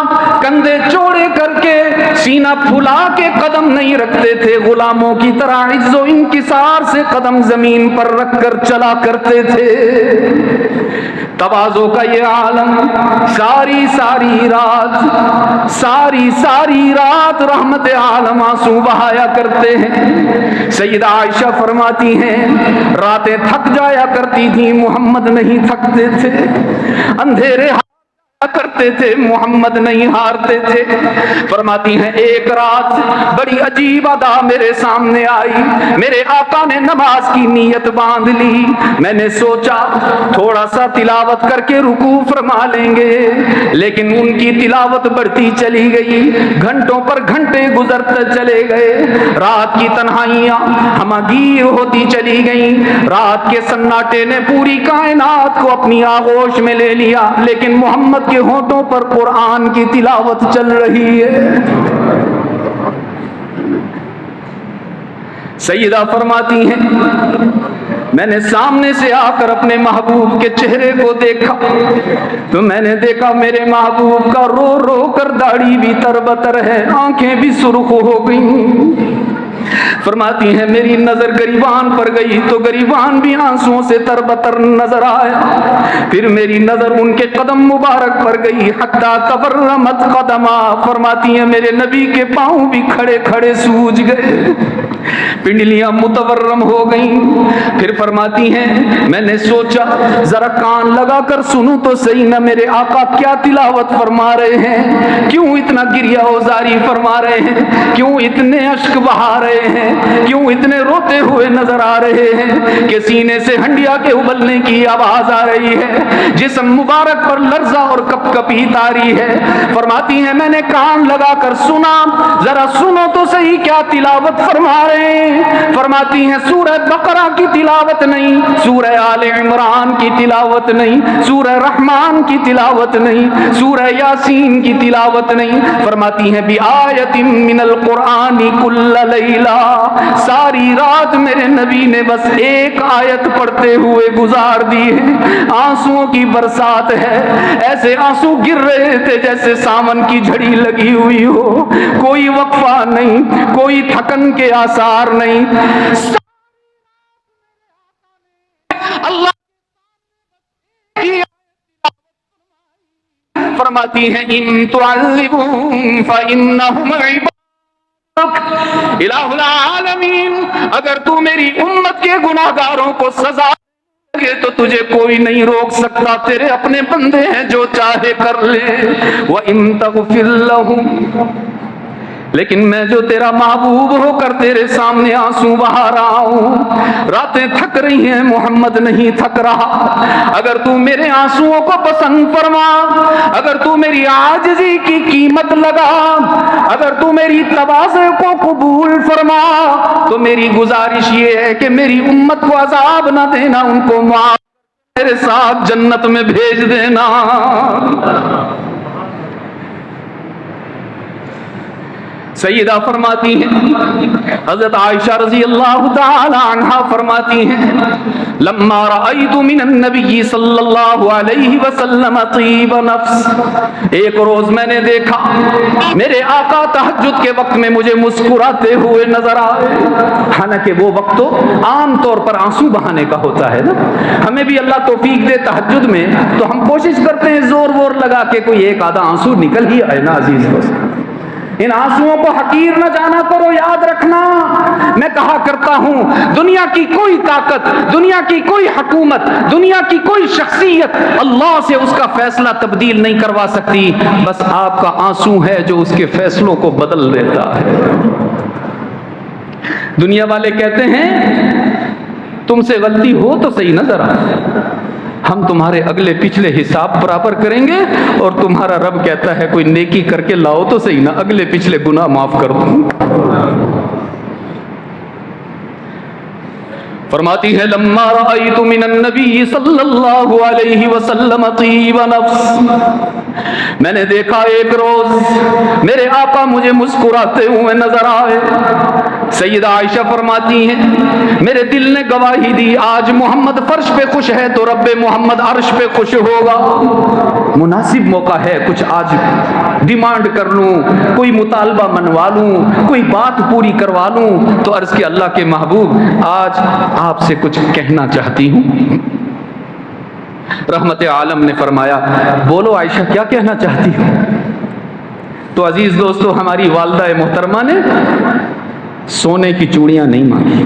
कंधे चौड़े करके सीना फुला के कदम नहीं रखते थे, गुलामों की तरह इज्जो इंकिसार से कदम जमीन पर रखकर चला करते थे। तवाज़ो का ये आलम, सारी सारी रात रहमत आलम आंसू बहाया करते हैं। सैयदा आयशा फरमाती हैं रातें थक जाया करती थी, मोहम्मद नहीं थकते थे, अंधेरे करते थे, मोहम्मद नहीं हारते थे। फरमाती हैं एक रात बड़ी अजीब अदा मेरे सामने आई, मेरे आका ने नमाज की नीयत बांध ली, मैंने सोचा थोड़ा सा तिलावत करके रुकू फरमा लेंगे, लेकिन उनकी तिलावत बढ़ती चली गई, घंटों पर घंटे गुजरते चले गए, रात की तन्हाइयां हमगीर होती चली गई, रात के सन्नाटे ने पूरी कायनात को अपनी आगोश में ले लिया, लेकिन मोहम्मद के होठों पर कुरान की तिलावत चल रही है। सैयदा फरमाती हैं मैंने सामने से आकर अपने महबूब के चेहरे को देखा तो मैंने देखा मेरे महबूब का रो रो कर दाढ़ी भी तरबतर है, आंखें भी सुर्ख हो गई। फरमाती है मेरी नजर गरीबान पर गई तो गरीबान भी आंसुओं से तरबतर नजर आया, फिर मेरी नजर उनके कदम मुबारक पर गई, हत्ता तबर्रमत कदमा, फरमाती है मेरे नबी के पांव भी खड़े खड़े सूज गए, पिंडलियां मुतवर्रम हो गईं। फिर फरमाती हैं मैंने सोचा जरा कान लगाकर सुनूं तो सही ना मेरे आका क्या तिलावत फरमा रहे हैं, क्यों इतना गिरिया औजारी फरमा रहे हैं, क्यों इतने अश्क बहा रहे हैं, क्यों इतने रोते हुए नजर आ रहे हैं कि सीने से हंडिया के उबलने की आवाज आ रही है, जिस्म मुबारक पर लर्जा और कपकपी तारी है। फरमाती हैं मैंने कान लगाकर सुना, जरा सुनो तो सही क्या तिलावत फरमा रहे हैं। फरमाती हैं सूरह बकरा की तिलावत नहीं, सूरह आले इमरान की तिलावत नहीं, सूरह रहमान की तिलावत नहीं, सूरह यासीन की तिलावत नहीं। फरमाती हैं बि आयतिन मिनल कुरानी कुल्ल लैला, सारी रात मेरे नबी ने बस एक आयत पढ़ते हुए गुजार दी है। आंसुओं की बरसात है, ऐसे आंसू गिर रहे थे जैसे सावन की झड़ी लगी हुई हो, कोई वक्फा नहीं, कोई थकन के आसार नहीं। अल्लाह फरमाती हैं इन तुअल्लिबुहुम फइन्नहुम इलाहुल आलमीन, अगर तू मेरी उम्मत के गुनाहगारों को सजा दे तो तुझे कोई नहीं रोक सकता, तेरे अपने बंदे हैं जो चाहे कर ले। व इन तगफिर लहुम, लेकिन मैं जो तेरा महबूब होकर तेरे सामने आंसू बहा रहा हूं, रातें थक रही हैं, मोहम्मद नहीं थक रहा। अगर तू मेरे आंसुओं को पसंद फरमा, अगर तू मेरी आजिज़ी की कीमत लगा, अगर तू मेरी तवाज़े को कबूल फरमा, तो मेरी गुजारिश ये है कि मेरी उम्मत को अजाब ना देना, उनको माफ मेरे साथ जन्नत में भेज देना। सैयदा फरमाती हैं, हज़रत आयशा रज़ी अल्लाह ताला अन्हा फरमाती हैं लम्मा रअयतु मिनन नबी सल्लल्लाहु अलैहि वसल्लम तीब नफ्स, एक रोज मैंने देखा मेरे आका तहज्जुद के वक्त में मुझे मुस्कुराते हुए नजर आए। हालांकि वो वक्त तो आम तौर पर आंसू बहाने का होता है ना, हमें भी अल्लाह तौफीक दे तहज्जुद में तो हम कोशिश करते हैं जोर वोर लगा के कोई एक आधा आंसू निकल ही आए ना। अजीज दोस्त, इन आंसुओं को हकीर न जाना करो, याद रखना। मैं कहा करता हूं दुनिया की कोई ताकत, दुनिया की कोई हुकूमत, दुनिया की कोई शख्सियत अल्लाह से उसका फैसला तब्दील नहीं करवा सकती, बस आपका आंसू है जो उसके फैसलों को बदल देता है। दुनिया वाले कहते हैं तुमसे गलती हो तो सही ना, जरा हम तुम्हारे अगले पिछले हिसाब बराबर करेंगे, और तुम्हारा रब कहता है कोई नेकी करके लाओ तो सही ना, अगले पिछले गुनाह माफ कर दूं। फरमाती है लम्मा रअयतु मिनन नबी सल्लल्लाहु अलैहि वसल्लम तीब नफ्स, मैंने देखा एक रोज मेरे आका मुझे मुस्कुराते हुए नजर आए। सैयदा आयशा फरमाती हैं मेरे दिल ने गवाही दी आज मोहम्मद फर्श पे खुश है तो रब्बे मोहम्मद अर्श पे खुश होगा। मुनासिब मौका है, कुछ आज डिमांड कर लूं, कोई मुतालबा मनवा लूं, कोई बात पूरी करवा लूं, तो अर्ज के अल्लाह के महबूब आज आपसे कुछ कहना चाहती हूं। रहमत आलम ने फरमाया बोलो आयशा क्या कहना चाहती हो। तो अजीज दोस्तों, हमारी वालदा मोहतरमा ने सोने की चूड़ियां नहीं मांगी,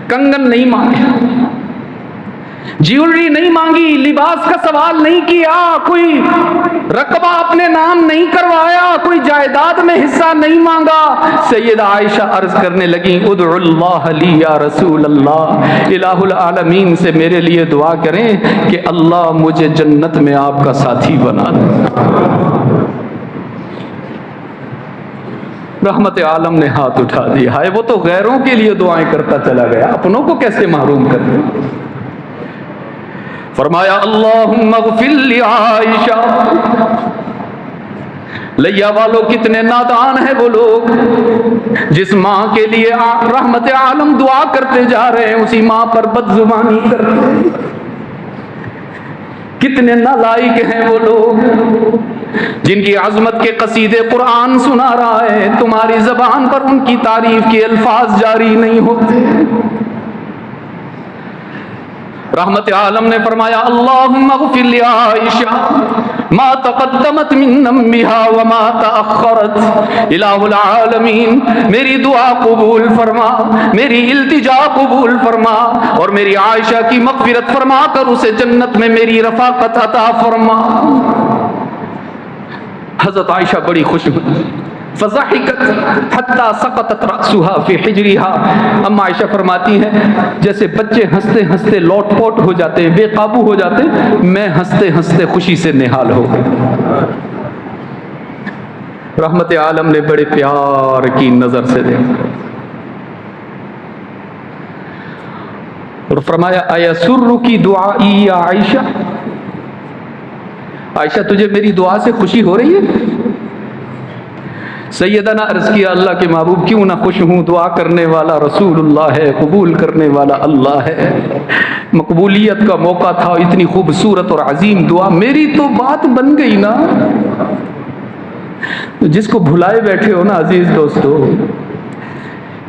कंगन नहीं मांगे, ज्वेलरी नहीं मांगी, लिबास का सवाल नहीं किया, कोई रकबा अपने नाम नहीं करवाया, कोई जायदाद में हिस्सा नहीं मांगा। सैयदा आयशा अर्ज करने लगी उदउल्लाह ली या रसूल अल्लाह, इलाहुल आलमीन से मेरे लिए दुआ करें कि अल्लाह मुझे जन्नत में आपका साथी बना दे। रहमत आलम ने हाथ उठा दिया, है वो तो गैरों के लिए दुआएं करता चला गया, अपनों को कैसे महरूम कर दे। फरमाया अल्लाहुम्मा ग़फ़िर ली आयशा। लैया वालों कितने नादान है वो लोग जिस माँ के लिए रहमत आलम दुआ करते जा रहे हैं उसी माँ पर बदजुबानी कर रहे हैं। कितने नालायक हैं वो लोग जिनकी अजमत के कसीदे कुरान सुना रहा है, तुम्हारी जबान पर उनकी तारीफ के अल्फाज जारी नहीं होते। रहमत आलम ने फरमाया अल्लाहुम्मा ग़फ़िर ली आयशा मा तक़द्दमत मिन ज़म्बिहा व मा तअख़्ख़रत। इलाहुल आलमीन मेरी दुआ कबूल फरमा, मेरी इल्तिजा कबूल फरमा, और मेरी आयशा की मग़फ़िरत फरमा कर उसे जन्नत में मेरी रफ़ाक़त अता फरमा। हज़रत आयशा बड़ी खुश हुई, फ़ज़हिकत हत्ता सकतत रअसुहा फ़ी हिजरिहा। अम्मा आयशा फरमाती हैं जैसे बच्चे हंसते हंसते लौटपोट हो जाते हैं, बेकाबू हो जाते हैं, मैं हंसते हंसते खुशी से निहाल हो गई। रहमत आलम ने बड़े प्यार की नजर से देखा और फरमाया अयसुर्रु की दुआई या आयशा, आयशा तुझे मेरी दुआ से खुशी हो रही है। सैयदना अर्ज किया अल्लाह के महबूब क्यों ना खुश हूँ, दुआ करने वाला रसूलुल्लाह है, कबूल करने वाला अल्लाह है। मकबूलियत का मौका था, इतनी खूबसूरत और अजीम दुआ, मेरी तो बात बन गई ना। जिसको भुलाए बैठे हो ना अजीज दोस्तों,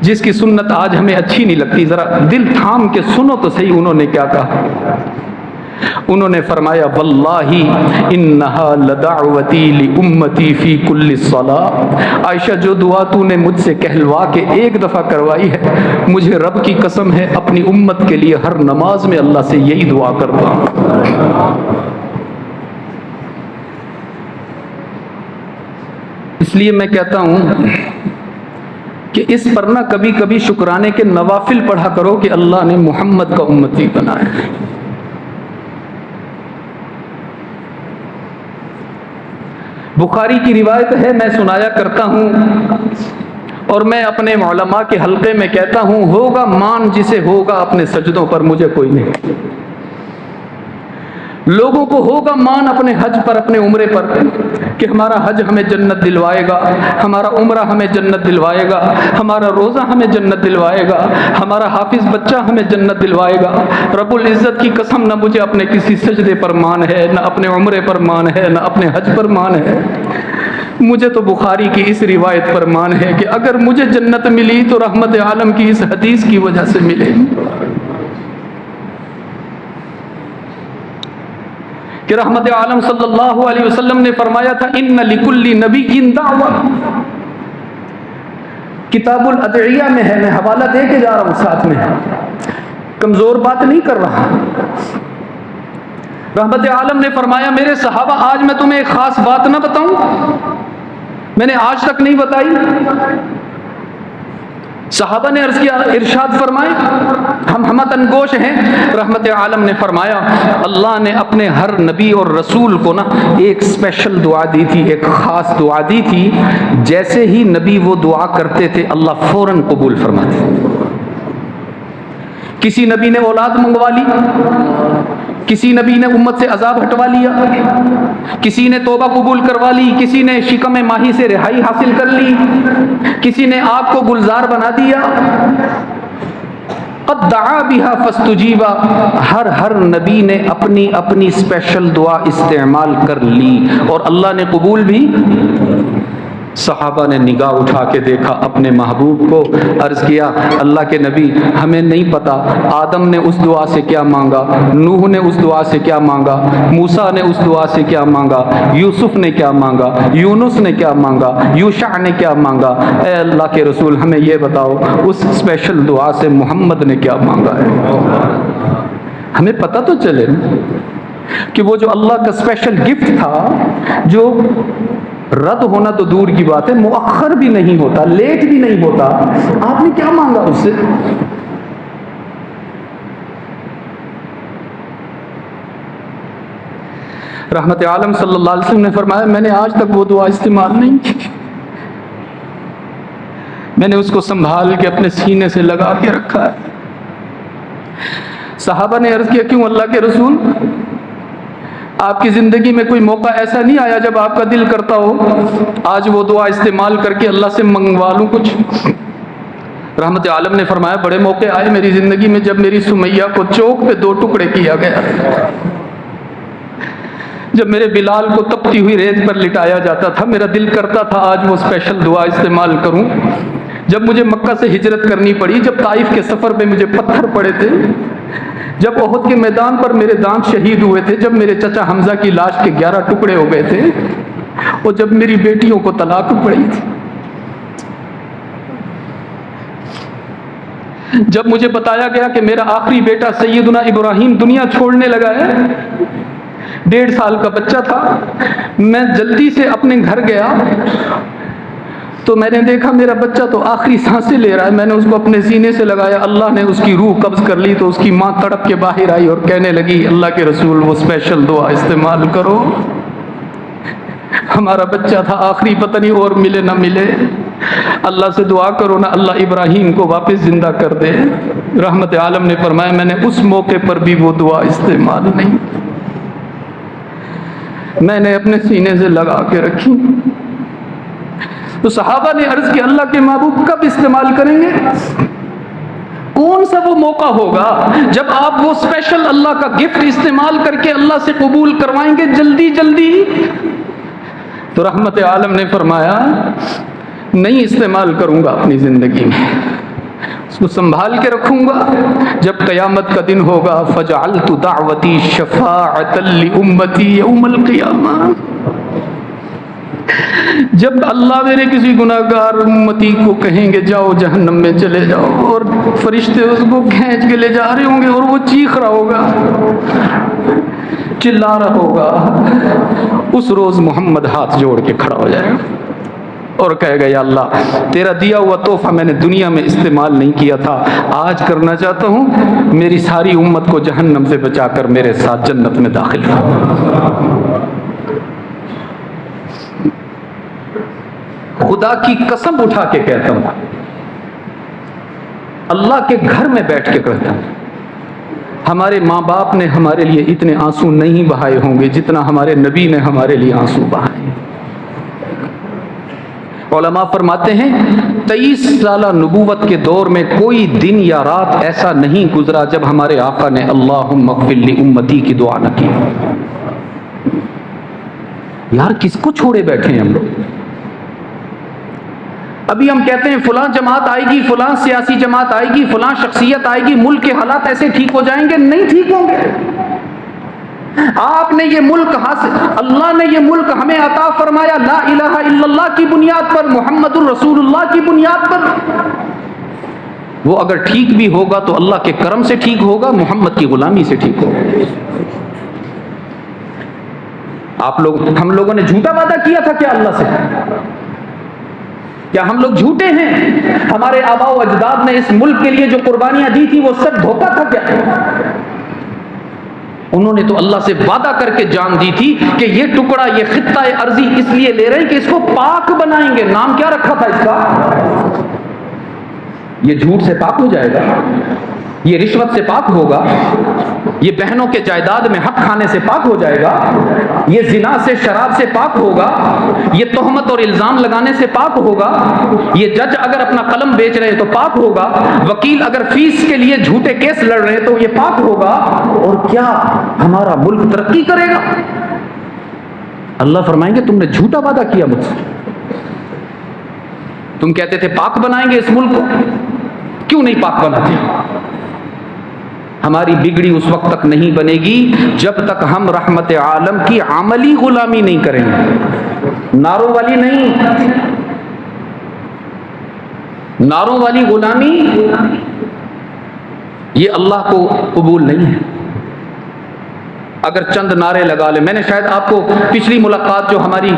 जिसकी सुन्नत आज हमें अच्छी नहीं लगती, जरा दिल थाम के सुनो तो सही उन्होंने क्या कहा। उन्होंने फरमाया वल्लाही इन्नहा लदावती ली उम्मती फी कुल्ली सलाह। आयशा, जो दुआ तूने मुझसे कहलवा के एक दफ़ा करवाई है, मुझे रब की कसम है अपनी उम्मत के लिए हर नमाज में अल्लाह से यही दुआ करता हूँ। इसलिए मैं कहता हूँ कि इस पर ना कभी कभी शुक्राने के नवाफिल पढ़ा करो कि अल्लाह ने मोहम्मद का उम्मती बनाया। बुखारी की रिवायत है, मैं सुनाया करता हूँ और मैं अपने मौलमा के हल्के में कहता हूँ, होगा मान जिसे होगा अपने सजदों पर, मुझे कोई नहीं। लोगों को होगा मान अपने हज पर, अपने उम्रे पर, कि हमारा हज हमें जन्नत दिलवाएगा, हमारा उम्रा हमें जन्नत दिलवाएगा, हमारा रोज़ा हमें जन्नत दिलवाएगा, हमारा हाफिज बच्चा हमें जन्नत दिलवाएगा। रब्बुल इज़्ज़त की कसम, न मुझे अपने किसी सजदे पर मान है, न अपने उम्रे पर मान है, न अपने हज पर मान है। मुझे तो बुखारी की इस रिवायत पर मान है कि अगर मुझे जन्नत मिली तो रहमत आलम की इस हदीस की वजह से मिलेगी कि रहमत आलम सल्लल्लाहु अलैहि वसल्लम ने फरमाया था, इन्ना लिकुल्ली नबिय्यिन दावा। किताबुल अदइया में है, मैं हवाला दे के जा रहा हूँ साथ में, कमजोर बात नहीं कर रहा। रहमत आलम ने फरमाया, मेरे सहाबा आज मैं तुम्हें एक खास बात ना बताऊं, मैंने आज तक नहीं बताई। सहाबा ने अर्ज किया, इरशाद फरमाए, हम हमतनगोश हैं। रहमत आलम ने फरमाया, अल्लाह ने अपने हर नबी और रसूल को ना एक स्पेशल दुआ दी थी, एक ख़ास दुआ दी थी। जैसे ही नबी वो दुआ करते थे अल्लाह फ़ौरन कबूल फरमाते। किसी नबी ने औलाद मंगवा ली, किसी नबी ने उम्मत से अजाब हटवा लिया, किसी ने तौबा कबूल करवा ली, किसी ने शिकम माही से रिहाई हासिल कर ली, किसी ने आग को गुलजार बना दिया। क़द दआ बिहा फस्तुजीबा, हर नबी ने अपनी अपनी स्पेशल दुआ इस्तेमाल कर ली और अल्लाह ने कबूल भी। सहाबा ने निगाह उठा के देखा अपने महबूब को, अर्ज़ किया, अल्लाह के नबी हमें नहीं पता आदम ने उस दुआ से क्या मांगा, नूह ने उस दुआ से क्या मांगा, मूसा ने उस दुआ से क्या मांगा, यूसुफ ने क्या मांगा, यूनुस ने क्या मांगा, यूशा ने क्या मांगा। ए अल्लाह के रसूल हमें ये बताओ उस स्पेशल दुआ से मोहम्मद ने क्या मांगा है। हमें पता तो चले कि वो जो अल्लाह का स्पेशल गिफ्ट था, जो रद्द होना तो दूर की बात है, मुअख्खर भी नहीं होता, लेट भी नहीं होता, आपने क्या मांगा उससे। रहमत आलम सल्लल्लाहु अलैहि वसल्लम ने फरमाया, मैंने आज तक वो दुआ इस्तेमाल नहीं की, मैंने उसको संभाल के अपने सीने से लगा के रखा है। सहाबा ने अर्ज किया, क्यों अल्लाह के रसूल, आपकी ज़िंदगी में कोई मौका ऐसा नहीं आया जब आपका दिल करता हो आज वो दुआ इस्तेमाल करके अल्लाह से मंगवा लूँ कुछ। रहमत आलम ने फरमाया, बड़े मौके आए मेरी ज़िंदगी में, जब मेरी सुमैया को चौक पे 2 टुकड़े किया गया, जब मेरे बिलाल को तपती हुई रेत पर लिटाया जाता था, मेरा दिल करता था आज वो स्पेशल दुआ इस्तेमाल करूँ। जब मुझे मक्का से हिजरत करनी पड़ी, जब ताइफ के सफ़र पे मुझे पत्थर पड़े थे, जब ओहद के मैदान पर मेरे दांत शहीद हुए थे, जब मेरे चचा हमजा की लाश के 11 टुकड़े हो गए थे, और जब मेरी बेटियों को तलाक पड़ी थी, जब मुझे बताया गया कि मेरा आखिरी बेटा सैयदुना इब्राहिम दुनिया छोड़ने लगा है, 1.5 साल का बच्चा था, मैं जल्दी से अपने घर गया तो मैंने देखा मेरा बच्चा तो आखिरी सांसें ले रहा है। मैंने उसको अपने सीने से लगाया, अल्लाह ने उसकी रूह कब्ज़ कर ली तो उसकी माँ तड़प के बाहर आई और कहने लगी, अल्लाह के रसूल वो स्पेशल दुआ इस्तेमाल करो, हमारा बच्चा था आखिरी, पता नहीं और मिले ना मिले, अल्लाह से दुआ करो ना अल्लाह इब्राहिम को वापस जिंदा कर दे। रहमत आलम ने फरमाया, मैंने उस मौके पर भी वो दुआ इस्तेमाल नहीं, मैंने अपने सीने से लगा के रखी। तो सहाबा ने अर्ज किया, अल्लाह के महबूब कब इस्तेमाल करेंगे, कौन सा वो मौका होगा जब आप वो स्पेशल अल्लाह का गिफ्ट इस्तेमाल करके अल्लाह से कबूल करवाएंगे जल्दी जल्दी। तो रहमत आलम ने फरमाया, नहीं इस्तेमाल करूंगा अपनी जिंदगी में। इसको संभाल के रखूंगा। जब क़यामत का दिन होगा, फजअलतु दावती शफाअतन लि उम्मती यौमल क़ियामा, जब अल्लाह मेरे किसी गुनाहगार उम्मती को कहेंगे जाओ जहन्नम में चले जाओ, और फरिश्ते उसको खींच के ले जा रहे होंगे, और वो चीख रहा होगा, चिल्ला रहा होगा, उस रोज मोहम्मद हाथ जोड़ के खड़ा हो जाएगा और कहेगा या अल्लाह, तेरा दिया हुआ तोहफा मैंने दुनिया में इस्तेमाल नहीं किया था, आज करना चाहता हूँ, मेरी सारी उम्मत को जहन्नम से बचाकर मेरे साथ जन्नत में दाखिल कर। खुदा की कसम उठा के कहता हूँ, अल्लाह के घर में बैठ के कहता हूँ, हमारे माँ बाप ने हमारे लिए इतने आंसू नहीं बहाए होंगे जितना हमारे नबी ने हमारे लिए आंसू बहाए। उलमा फरमाते हैं 23 साला नबूवत के दौर में कोई दिन या रात ऐसा नहीं गुजरा जब हमारे आका ने अल्लाहुम्मा ग़फ़िर लि उम्मती की दुआ न की। यार किसको छोड़े बैठे हैं हम लोग? अभी हम कहते हैं फलां जमात आएगी, फलां सियासी जमात आएगी, फलां शख्सियत आएगी, मुल्क के हालात ऐसे ठीक हो जाएंगे। नहीं ठीक होंगे। आपने ये मुल्क हासिल, अल्लाह ने ये मुल्क हमें अता फरमाया ला इलाहा इल्लल्लाह की बुनियाद पर, मुहम्मदुर रसूलुल्लाह की बुनियाद पर। वो अगर ठीक भी होगा तो अल्लाह के करम से ठीक होगा, मोहम्मद की गुलामी से ठीक होगा। हम लोगों ने झूठा वादा किया था क्या अल्लाह से? क्या हम लोग झूठे हैं? हमारे आबाओ अजदाद ने इस मुल्क के लिए जो कुर्बानियां दी थी वो सब धोखा था क्या? उन्होंने तो अल्लाह से वादा करके जान दी थी कि ये टुकड़ा, ये खित्ता अर्जी इसलिए ले रहे हैं कि इसको पाक बनाएंगे। नाम क्या रखा था इसका? ये झूठ से पाक हो जाएगा, ये रिश्वत से पाक होगा, ये बहनों के जायदाद में हक खाने से पाक हो जाएगा, ये जिना से, शराब से पाक होगा, ये तोहमत और इल्जाम लगाने से पाक होगा, ये जज अगर अपना कलम बेच रहे हैं तो पाक होगा, वकील अगर फीस के लिए झूठे केस लड़ रहे हैं तो ये पाक होगा। और क्या हमारा मुल्क तरक्की करेगा? अल्लाह फरमाएंगे तुमने झूठा वादा किया मुझसे, तुम कहते थे पाक बनाएंगे इस मुल्क को, क्यों नहीं पाक बनाते? हमारी बिगड़ी उस वक्त तक नहीं बनेगी जब तक हम रहमत आलम की अमली गुलामी नहीं करेंगे। नारों वाली नहीं, नारों वाली गुलामी ये अल्लाह को कबूल नहीं है। अगर चंद नारे लगा ले, मैंने शायद आपको पिछली मुलाकात जो हमारी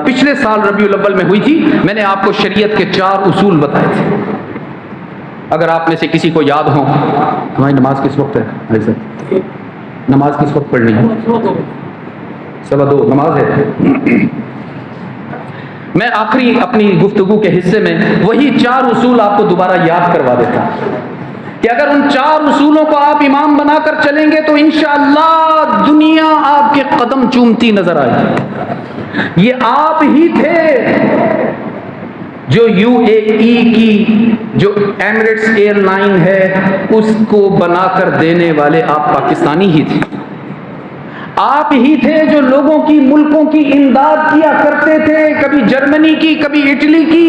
पिछले साल रबीउल अव्वल में हुई थी, मैंने आपको शरीयत के 4 उसूल बताए थे। अगर आप में से किसी को याद हो, हमारी नमाज किस वक्त है? ऐसे नमाज किस वक्त पढ़नी है? 2:15 नमाज है। मैं आखिरी अपनी गुफ्तगू के हिस्से में वही 4 उसूल आपको दोबारा याद करवा देता कि अगर उन 4 उसूलों को आप इमाम बनाकर चलेंगे तो इंशाअल्लाह दुनिया आपके कदम चूमती नजर आएगी। ये आप ही थे जो UAE की जो एमिरेट्स एयरलाइन है उसको बनाकर देने वाले आप पाकिस्तानी ही थे। आप ही थे जो लोगों की, मुल्कों की इमदाद किया करते थे, कभी जर्मनी की, कभी इटली की।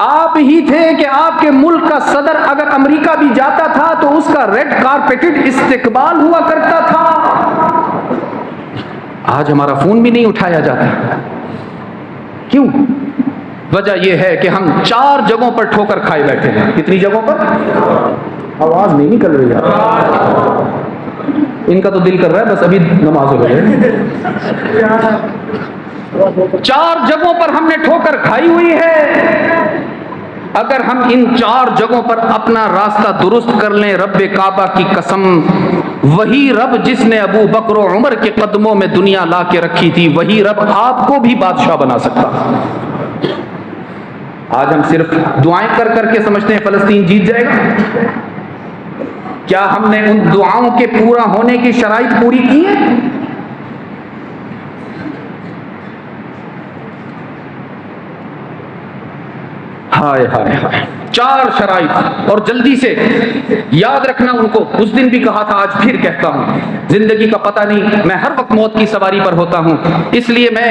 आप ही थे कि आपके मुल्क का सदर अगर अमेरिका भी जाता था तो उसका रेड कारपेटेड इस्तकबाल हुआ करता था। आज हमारा फोन भी नहीं उठाया जाता। क्यों? वजह यह है कि हम 4 जगहों पर ठोकर खाए बैठे हैं। कितनी जगहों पर? आवाज नहीं निकल रही यार, इनका तो दिल कर रहा है बस अभी नमाज हो गई। 4 जगहों पर हमने ठोकर खाई हुई है। अगर हम इन 4 जगहों पर अपना रास्ता दुरुस्त कर लें, रब्बे काबा की कसम, वही रब जिसने अबू बकर और उमर के कदमों में दुनिया ला के रखी थी, वही रब आपको भी बादशाह बना सकता। आज हम सिर्फ दुआएं कर करके समझते हैं फलस्तीन जीत जाएगा। क्या हमने उन दुआओं के पूरा होने की शराइत पूरी की है? हाय हाय हाय। 4 शराइत, और जल्दी से याद रखना उनको। उस दिन भी कहा था, आज फिर कहता हूं, जिंदगी का पता नहीं, मैं हर वक्त मौत की सवारी पर होता हूं, इसलिए मैं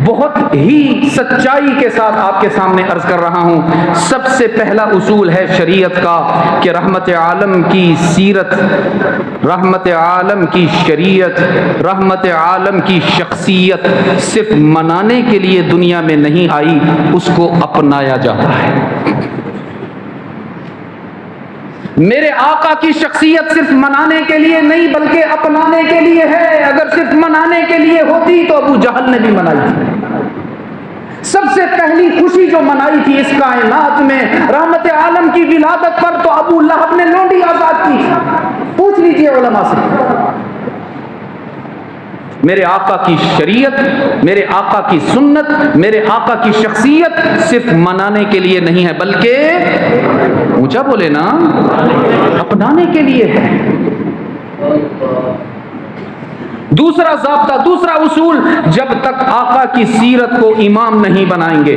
बहुत ही सच्चाई के साथ आपके सामने अर्ज कर रहा हूं। सबसे पहला उसूल है शरीयत का कि रहमत आलम की सीरत, रहमत आलम की शरीयत, रहमत आलम की शख्सियत सिर्फ मनाने के लिए दुनिया में नहीं आई, उसको अपनाया जाता है। मेरे आका की शख्सियत सिर्फ मनाने के लिए नहीं बल्कि अपनाने के लिए है। अगर सिर्फ मनाने के लिए होती तो अबू जहल ने भी मनाई थी। सबसे पहली खुशी जो मनाई थी इस कायनात में रहमत आलम की विलादत पर, तो अबू लहब ने लोंडी आजाद की। पूछ लीजिए उलमा से। मेरे आका की शरीयत, मेरे आका की सुन्नत, मेरे आका की शख्सियत सिर्फ मनाने के लिए नहीं है बल्कि, ऊंचा बोले ना, अपनाने के लिए है। दूसरा ज़ाब्ता, दूसरा उसूल, जब तक आका की सीरत को इमाम नहीं बनाएंगे,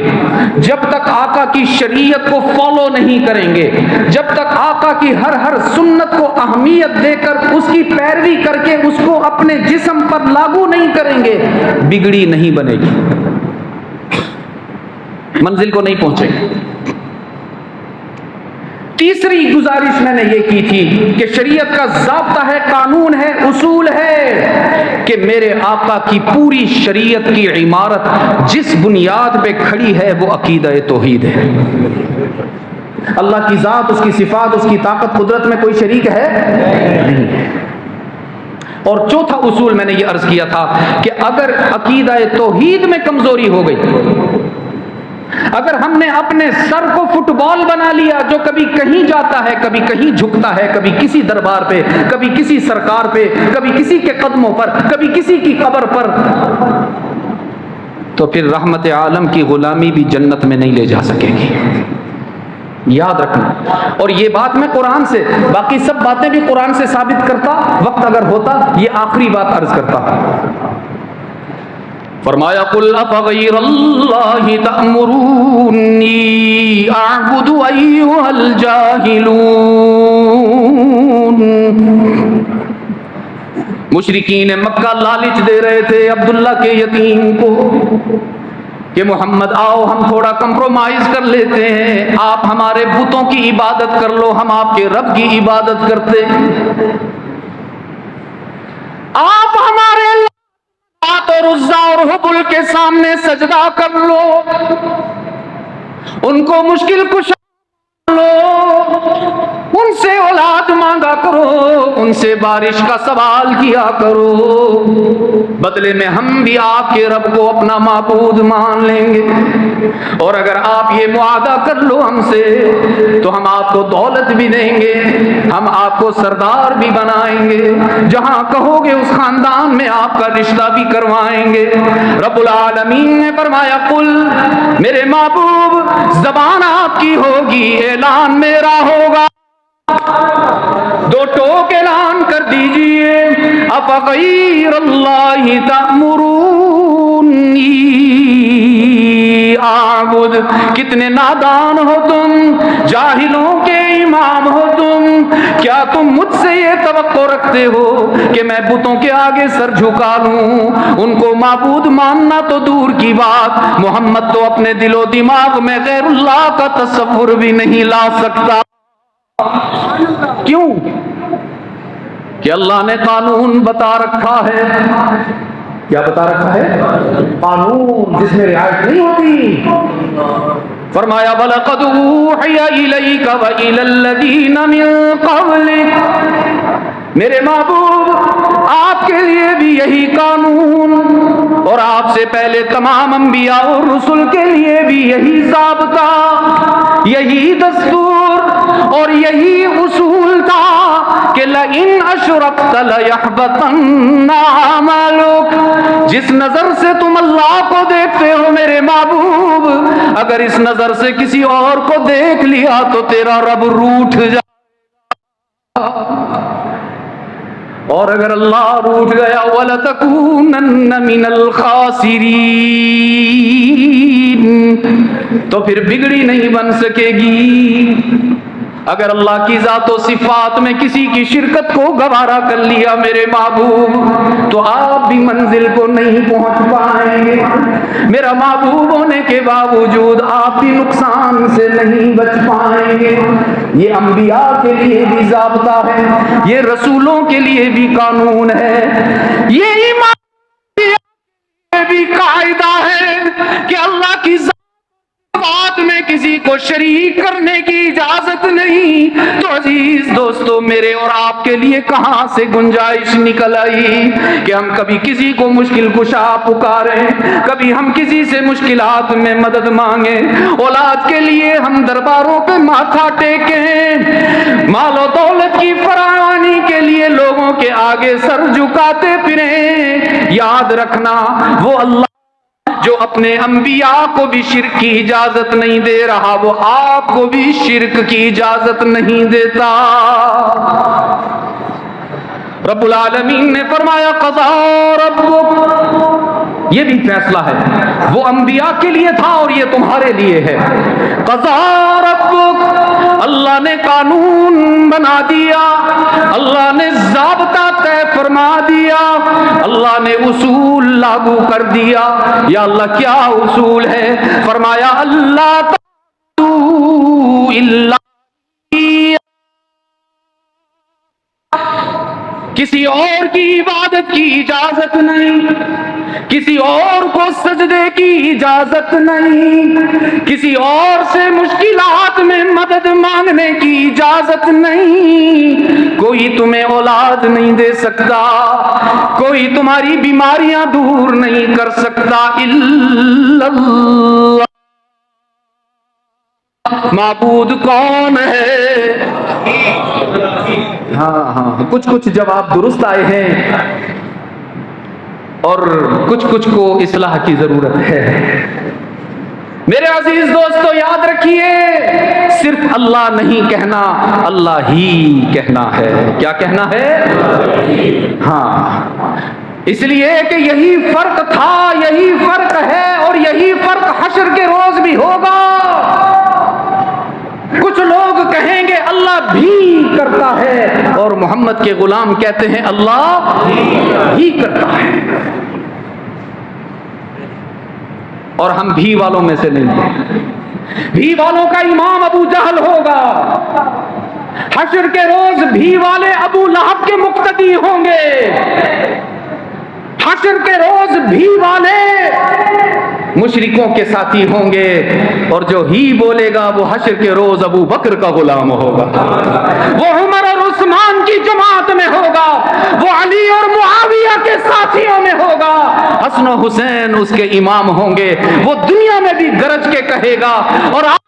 जब तक आका की शरीयत को फॉलो नहीं करेंगे, जब तक आका की हर सुन्नत को अहमियत देकर उसकी पैरवी करके उसको अपने जिस्म पर लागू नहीं करेंगे, बिगड़ी नहीं बनेगी, मंजिल को नहीं पहुंचेंगे। तीसरी गुजारिश मैंने ये की थी कि शरीयत का ज़ाब्ता है, कानून है, उसूल है कि मेरे आका की पूरी शरीयत की इमारत जिस बुनियाद पे खड़ी है वो अकीदा तौहीद है। अल्लाह की ज़ात, उसकी सिफात, उसकी ताकत, कुदरत में कोई शरीक है नहीं है। और चौथा उसूल मैंने ये अर्ज किया था कि अगर अकीदा तौहीद में कमजोरी हो गई, अगर हमने अपने सर को फुटबॉल बना लिया जो कभी कहीं जाता है, कभी कहीं झुकता है, कभी किसी दरबार पे, कभी किसी सरकार पे, कभी किसी के कदमों पर, कभी किसी की कब्र पर, तो फिर रहमत आलम की गुलामी भी जन्नत में नहीं ले जा सकेगी। याद रखना। और ये बात मैं कुरान से, बाकी सब बातें भी कुरान से साबित करता, वक्त अगर होता ये आखिरी बात अर्ज करता। फरमाया कुल अफ़ग़ैरल्लाहि तअमुरूनी अअबुदु अय्युहल जाहिलून। मुशरिकीन मक्का लालच दे रहे थे अब्दुल्ला के यतीम को कि मोहम्मद आओ हम थोड़ा कंप्रोमाइज कर लेते हैं, आप हमारे बुतों की इबादत कर लो, हम आपके रब की इबादत करते हैं, आप हमारे और उज़्ज़ा और हुबुल के सामने सजदा कर लो, उनको मुश्किल कुशा लो, उनसे औलाद मांगा करो, उनसे बारिश का सवाल किया करो, बदले में हम भी आपके रब को अपना माबूद मान लेंगे, और अगर आप ये मुआदा कर लो हमसे तो हम आपको दौलत भी देंगे, हम आपको सरदार भी बनाएंगे, जहां कहोगे उस खानदान में आपका रिश्ता भी करवाएंगे। रब्बुल आलमीन ने फरमाया कुल, मेरे महबूब ज़बान आपकी होगी, ऐलान मेरा होगा, दो टोक ऐलान कर दीजिए, अफ़ग़ैरल्लाहि तअमुरूनी आबुद। कितने नादान हो तुम, जाहिलों के इमाम हो तुम, क्या तुम मुझसे ये तवक्को रखते हो कि मैं बुतों के आगे सर झुका लूं? उनको माबूद मानना तो दूर की बात, मोहम्मद तो अपने दिलो दिमाग में गैरुल्लाह का तसव्वुर भी नहीं ला सकता। क्यों? कि अल्लाह ने कानून बता रखा है। क्या बता रखा है? कानून जिसमें रियायत नहीं होती। फरमाया वलक़द ऊहिया इलैका व इलल्लज़ीना मिन क़ब्लिक, मेरे महबूब आपके लिए भी यही कानून, और आपसे पहले तमाम अंबिया और रुसुल के लिए भी यही ज़ाब्ता, यही दस्तूर और यही उसूल था कि लइन अशरकत लयहबतन्ना अमलुक। जिस नजर से तुम अल्लाह को देखते हो मेरे महबूब, अगर इस नजर से किसी और को देख लिया तो तेरा रब रूठ जा। और अगर अल्लाह रूठ गया वलतकूनन्न मिनल खासिरीन, तो फिर बिगड़ी नहीं बन सकेगी। अगर अल्लाह की ज़ातो सिफात में किसी की शिरकत को गवारा कर लिया मेरे महबूब, तो आप भी मंजिल को नहीं पहुंच पाएंगे। मेरा महबूब होने के बावजूद आप भी नुकसान से नहीं बच पाएंगे। ये अंबिया के लिए भी ज़ाब्ता है, ये रसूलों के लिए भी कानून है, ये ईमान के लिए भी कायदा है कि अल्लाह की बात में किसी को शरीक करने की इजाजत नहीं। तो अजीज दोस्तों, मेरे और आपके लिए कहां से गुंजाइश निकल आई कि हम कभी किसी को मुश्किल कुशा पुकारें, कभी हम किसी से मुश्किलात में मदद मांगे, औलाद के लिए हम दरबारों पे माथा टेकें, मालो दौलत की फरावानी के लिए लोगों के आगे सर झुकाते फिरें। याद रखना, वो अल्लाह जो अपने अंबिया को भी शिर्क की इजाजत नहीं दे रहा, वो आपको भी शिर्क की इजाजत नहीं देता। रब्बुल आलमीन ने फरमाया क़ज़ा रब्बुक, ये भी फैसला है, वो अंबिया के लिए था और ये तुम्हारे लिए है। क़ज़ा रब्बुक, अल्लाह ने कानून बना दिया, अल्लाह ने ज़ाब्ता तय फरमा दिया, अल्लाह ने उसूल लागू कर दिया। या अल्लाह क्या उसूल है? फरमाया अल्लाह तअबुदू इल्ला, किसी और की इबादत की इजाजत नहीं, किसी और को सजदे की इजाजत नहीं, किसी और से मुश्किलात में मदद मांगने की इजाजत नहीं। कोई तुम्हें औलाद नहीं दे सकता, कोई तुम्हारी बीमारियां दूर नहीं कर सकता, इल्लल्लाह। माबूद कौन है? हाँ हाँ, कुछ कुछ जवाब दुरुस्त आए हैं और कुछ कुछ को इस्लाह की जरूरत है। मेरे अजीज दोस्तों, याद रखिए, सिर्फ अल्लाह नहीं कहना, अल्लाह ही कहना है। क्या कहना है? हाँ, इसलिए कि यही फर्क था, यही फर्क है और यही फर्क हश्र के रोज भी होगा। कुछ लोग कहेंगे अल्लाह भी करता है और मोहम्मद के गुलाम कहते हैं अल्लाह ही करता है, और हम भी वालों में से नहीं। भी वालों का इमाम अबू जहल होगा, हश्र के रोज भी वाले अबू लहब के मुक्तदी होंगे, हश्र के रोज भी वाले मुशरिकों के साथी होंगे, और जो ही बोलेगा वो हश्र के रोज अबू बकर का गुलाम होगा, वो उमर और उस्मान की जमात में होगा, वो अली और मुआविया के साथियों में होगा, हसन और हुसैन उसके इमाम होंगे। वो दुनिया में भी गरज के कहेगा और आप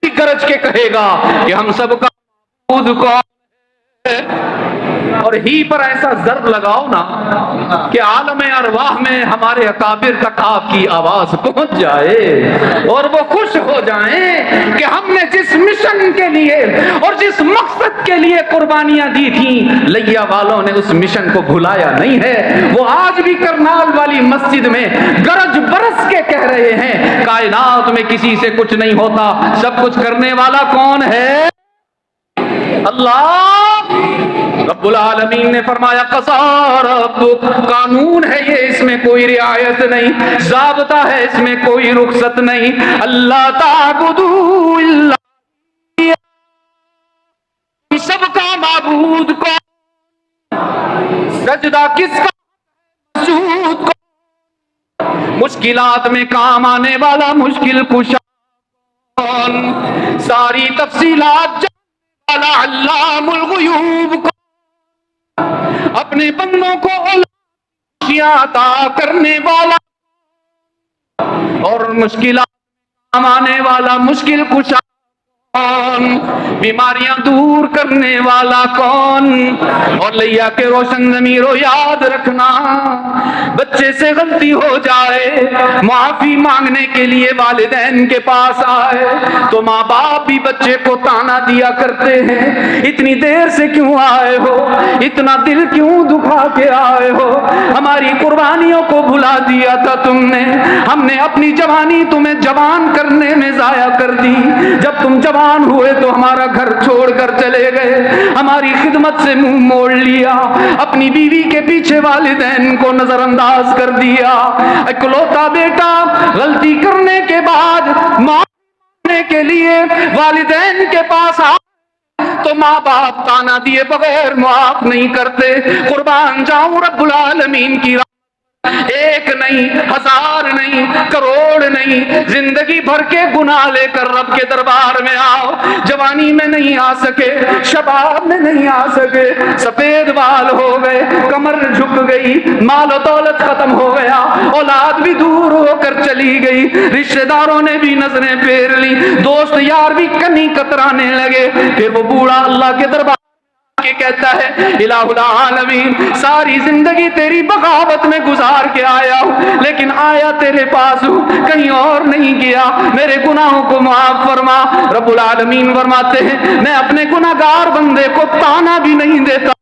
भी गरज के कहेगा कि हम सबका खुद को, और ही पर ऐसा जर्ब लगाओ ना कि आलमे अरवाह में हमारे अकाबिर तक आपकी आवाज पहुंच जाए और वो खुश हो जाएं कि हमने जिस मिशन के लिए और जिस मकसद के लिए कुर्बानियां दी थी, लैया वालों ने उस मिशन को भुलाया नहीं है। वो आज भी करनाल वाली मस्जिद में गरज बरस के कह रहे हैं, कायनात में किसी से कुछ नहीं होता, सब कुछ करने वाला कौन है? अल्लाह। रब्बुल आलमीन ने फरमाया क़ज़ा रब्बुक, कानून है ये, इसमें कोई रियायत नहीं, ज़ाब्ता है, इसमें कोई रुखसत नहीं। अल्लाह ताबुदू इल्ला, सबका माबूद कौन, सजदा किसका, मसजूद कौन, मुश्किलात में काम आने वाला मुश्किल कुशा कौन, सारी तफसीलात अल्लामुल गुयूब को, अपने बंदों को अता करने वाला और मुश्किल आने वाला मुश्किल कुशा बीमारियां दूर करने वाला कौन। और लैया के रोशन ज़मीरों याद रखना, बच्चे से गलती हो जाए माफी मांगने के लिए वालिदैन के पास आए तो माँ बाप भी बच्चे को ताना दिया करते हैं, इतनी देर से क्यों आए हो, इतना दिल क्यों दुखा के आए हो, हमारी कुर्बानियों को भुला दिया था तुमने, हमने अपनी जवानी तुम्हें जवान करने में जाया कर दी, जब तुम जवान हुए तो हमारा घर छोड़कर चले गए, हमारी खिदमत से मुंह मोड़ लिया, अपनी बीवी के पीछे वालिदैन को नजरअंदाज कर दिया। इकलौता बेटा गलती करने के बाद माफ करने के लिए वालिदैन के पास आ तो माँ बाप ताना दिए बगैर माफ नहीं करते। कुर्बान जाऊं रब्बुल आलमीन की, एक नहीं, हजार नहीं, करोड़ नहीं, जिंदगी भर के गुनाह लेकर रब के दरबार में आओ। जवानी में नहीं आ सके, शबाब में नहीं आ सके, सफेद बाल हो गए, कमर झुक गई, माल दौलत खत्म हो गया, औलाद भी दूर होकर चली गई, रिश्तेदारों ने भी नजरें फेर ली, दोस्त यार भी कनी कतराने लगे। फिर वो बूढ़ा अल्लाह के दरबार के कहता है, इलाहुल आलमीन सारी जिंदगी तेरी बगावत में गुजार के आया हूं, लेकिन आया तेरे पास हूं, कहीं और नहीं गया, मेरे गुनाहों को माफ फरमा। रब्बुल आलमीन फरमाते हैं, मैं अपने गुनाहगार बंदे को ताना भी नहीं देता,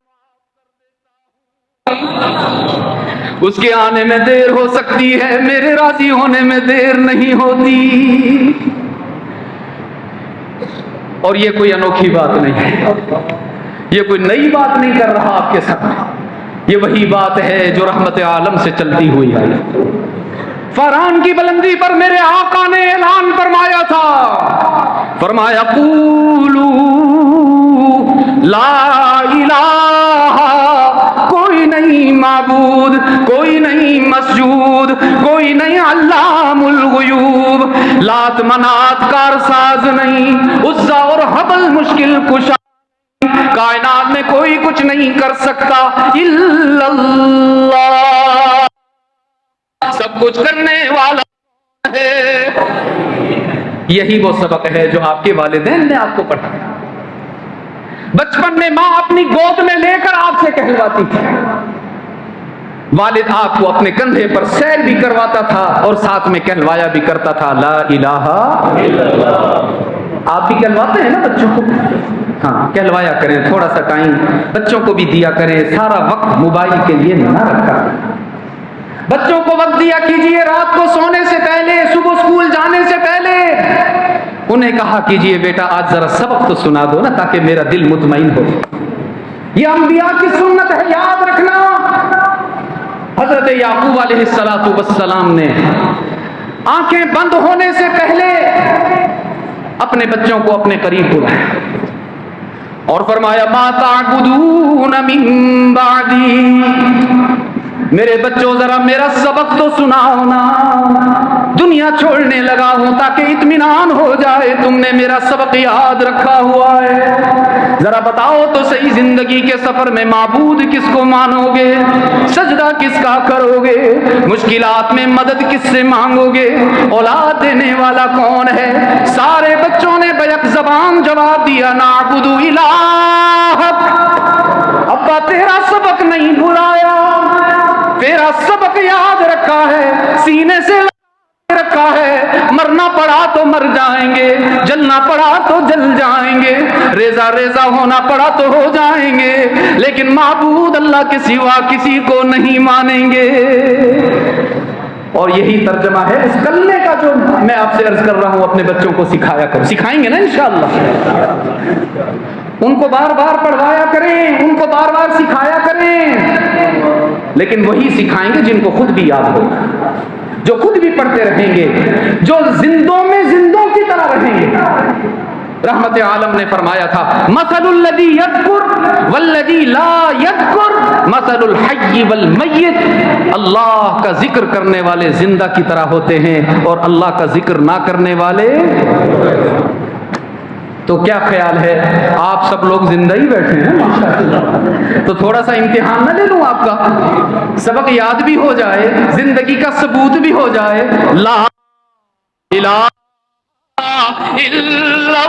उसके आने में देर हो सकती है, मेरे राजी होने में देर नहीं होती। और ये कोई अनोखी बात नहीं है, ये कोई नई बात नहीं कर रहा आपके साथ, ये वही बात है जो रहमत आलम से चलती हुई आई। फरहान की बुलंदी पर मेरे आका ने ऐलान फरमाया था, फरमाया कूलू ला इलाहा, कोई नहीं माबूद, कोई नहीं मसजूद, कोई नहीं अल्लामुल गुयूब, लात मनात कारसाज नहीं, उज़्ज़ा और हबल मुश्किल कुशा, कायनात में कोई कुछ नहीं कर सकता इल्लल्लाह, सब कुछ करने वाला है। यही वो सबक है जो आपके वालिदैन ने आपको पढ़ाया। बचपन में माँ अपनी गोद में लेकर आपसे कहलवाती थी, वालिद आपको अपने कंधे पर सैर भी करवाता था और साथ में कहलवाया भी करता था, ला इलाहा इल्लल्लाह। आप भी कहलवाते हैं ना बच्चों को? हाँ, कहलवाया करें, थोड़ा सा टाइम बच्चों को भी दिया करें, सारा वक्त मोबाइल के लिए ना रखा। बच्चों को वक्त दिया कीजिए, रात को सोने से पहले, सुबह स्कूल जाने से पहले उन्हें कहा कीजिए, बेटा आज जरा सबक तो सुना दो ना, ताकि मेरा दिल मुतमईन हो। ये अंबिया की सुन्नत है, याद रखना। हजरत याकूब अलैहिस्सलातु वस्सलाम ने आंखें बंद होने से पहले अपने बच्चों को अपने करीब बुलाया और फरमाया, मा ताअबुदून मिन बादी, मेरे बच्चों जरा मेरा सबक तो सुनाओ ना, दुनिया छोड़ने लगा हूं ताकि इत्मीनान हो जाए, तुमने मेरा सबक याद रखा हुआ है, जरा बताओ तो सही, जिंदगी के सफर में माबूद किसको मानोगे, सजदा किसका करोगे, मुश्किलात में मदद किससे मांगोगे, औलाद देने वाला कौन है। सारे बच्चों ने बैक जबान जवाब दिया, नाबुदु इलाहक, अब्बा तेरा सबक नहीं भुलाया, तेरा सबक याद रखा है, सीने से रखा है, मरना पड़ा तो मर जाएंगे, जलना पड़ा तो जल जाएंगे, रेजा रेजा होना पड़ा तो हो जाएंगे, लेकिन माबूद अल्लाह के सिवा किसी को नहीं मानेंगे। और यही तर्जमा है उस कलमे का जो मैं आपसे अर्ज कर रहा हूं, अपने बच्चों को सिखाया करो, सिखाएंगे ना इंशाअल्लाह। उनको बार बार पढ़वाया करें, उनको बार बार सिखाया करें, लेकिन वही सिखाएंगे जिनको खुद भी याद हो, जो खुद भी पढ़ते रहेंगे, जो जिंदों में जिंदों की तरह रहेंगे। रहमत आलम ने फरमाया था, मसलुल लज़ी यज़कुर वल्लज़ी ला यज़कुर मसलुल हय्य वल मय्यित, अल्लाह का जिक्र करने वाले जिंदा की तरह होते हैं और अल्लाह का जिक्र ना करने वाले। तो क्या ख्याल है, आप सब लोग जिंदा ही बैठे हैं माशाअल्लाह, तो थोड़ा सा इम्तिहान ना ले लूं आपका, सबक याद भी हो जाए, जिंदगी का सबूत भी हो जाए। ला इलाहा इल्लल्लाह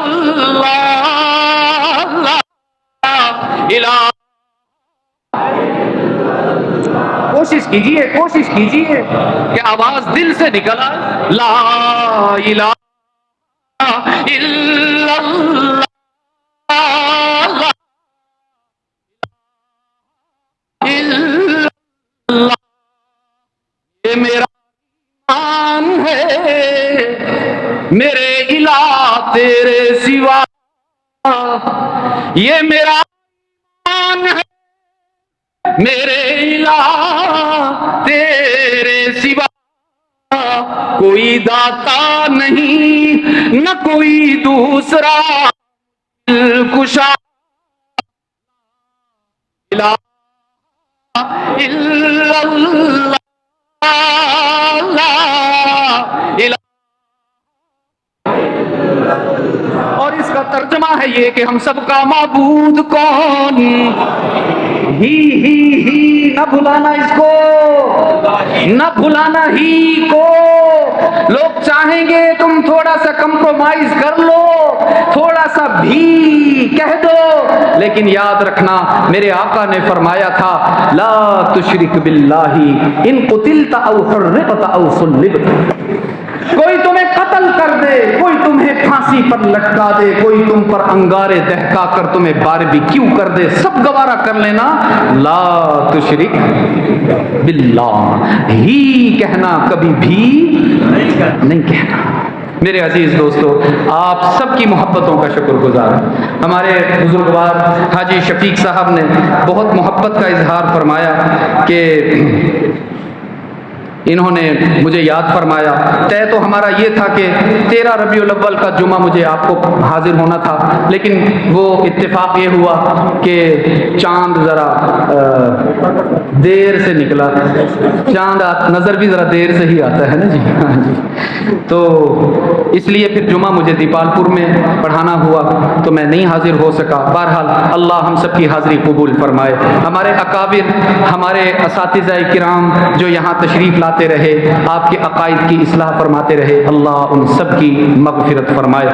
कोशिश कीजिए कि आवाज दिल से निकल आए, ला इलाहा इल्लल्लाह, इल्लल्लाह। ये मेरा ईमान है, मेरे इलाह तेरे सिवा। ये मेरा ईमान है, मेरे इलाह तेरे सिवा। कोई दाता नहीं न कोई दूसरा, कुशा इलाह इल्लल्लाह, और इसका तर्जमा है ये कि हम सबका माबूद कौन, ही न भुलाना इसको, न भुलाना ही को। लोग चाहेंगे तुम थोड़ा सा कंप्रोमाइज कर लो, थोड़ा सा भी कह दो, लेकिन याद रखना मेरे आका ने फरमाया था, ला तुशरिक बिल्लाही इन कुतिलता औ हुर्रिकता औ सुल्लिबता। कोई तुम्हें कत्ल कर दे, कोई तुम्हें फांसी पर लटका दे, कोई तुम पर अंगारे दहका कर तुम्हें बारबेक्यू कर दे, सब गवारा कर लेना, ला तुशरिक बिल्लाह ही कहना कभी भी नहीं कहना। मेरे अजीज दोस्तों, आप सबकी मोहब्बतों का शुक्रगुजार। हमारे बुजुर्गवार हाजी शफीक साहब ने बहुत मोहब्बत का इजहार फरमाया कि इन्होंने मुझे याद फरमाया। तय तो हमारा ये था कि 13 रबीउल अव्वल का जुमा मुझे आपको हाजिर होना था, लेकिन वो इत्तेफाक ये हुआ कि चांद ज़रा देर से निकला। चांद नज़र भी ज़रा देर से ही आता है ना जी। हाँ जी, तो इसलिए फिर जुमा मुझे दीपालपुर में पढ़ाना हुआ, तो मैं नहीं हाजिर हो सका। बहरहाल अल्लाह हम सब की हाज़िरी कबूल फरमाए। हमारे अकाबिर, हमारे असातिज़ा किराम जो यहाँ तशरीफ़ लाते रहे, आपके अकायद की इस्लाह फरमाते रहे, अल्लाह उन सब की मग़फ़िरत फरमाए।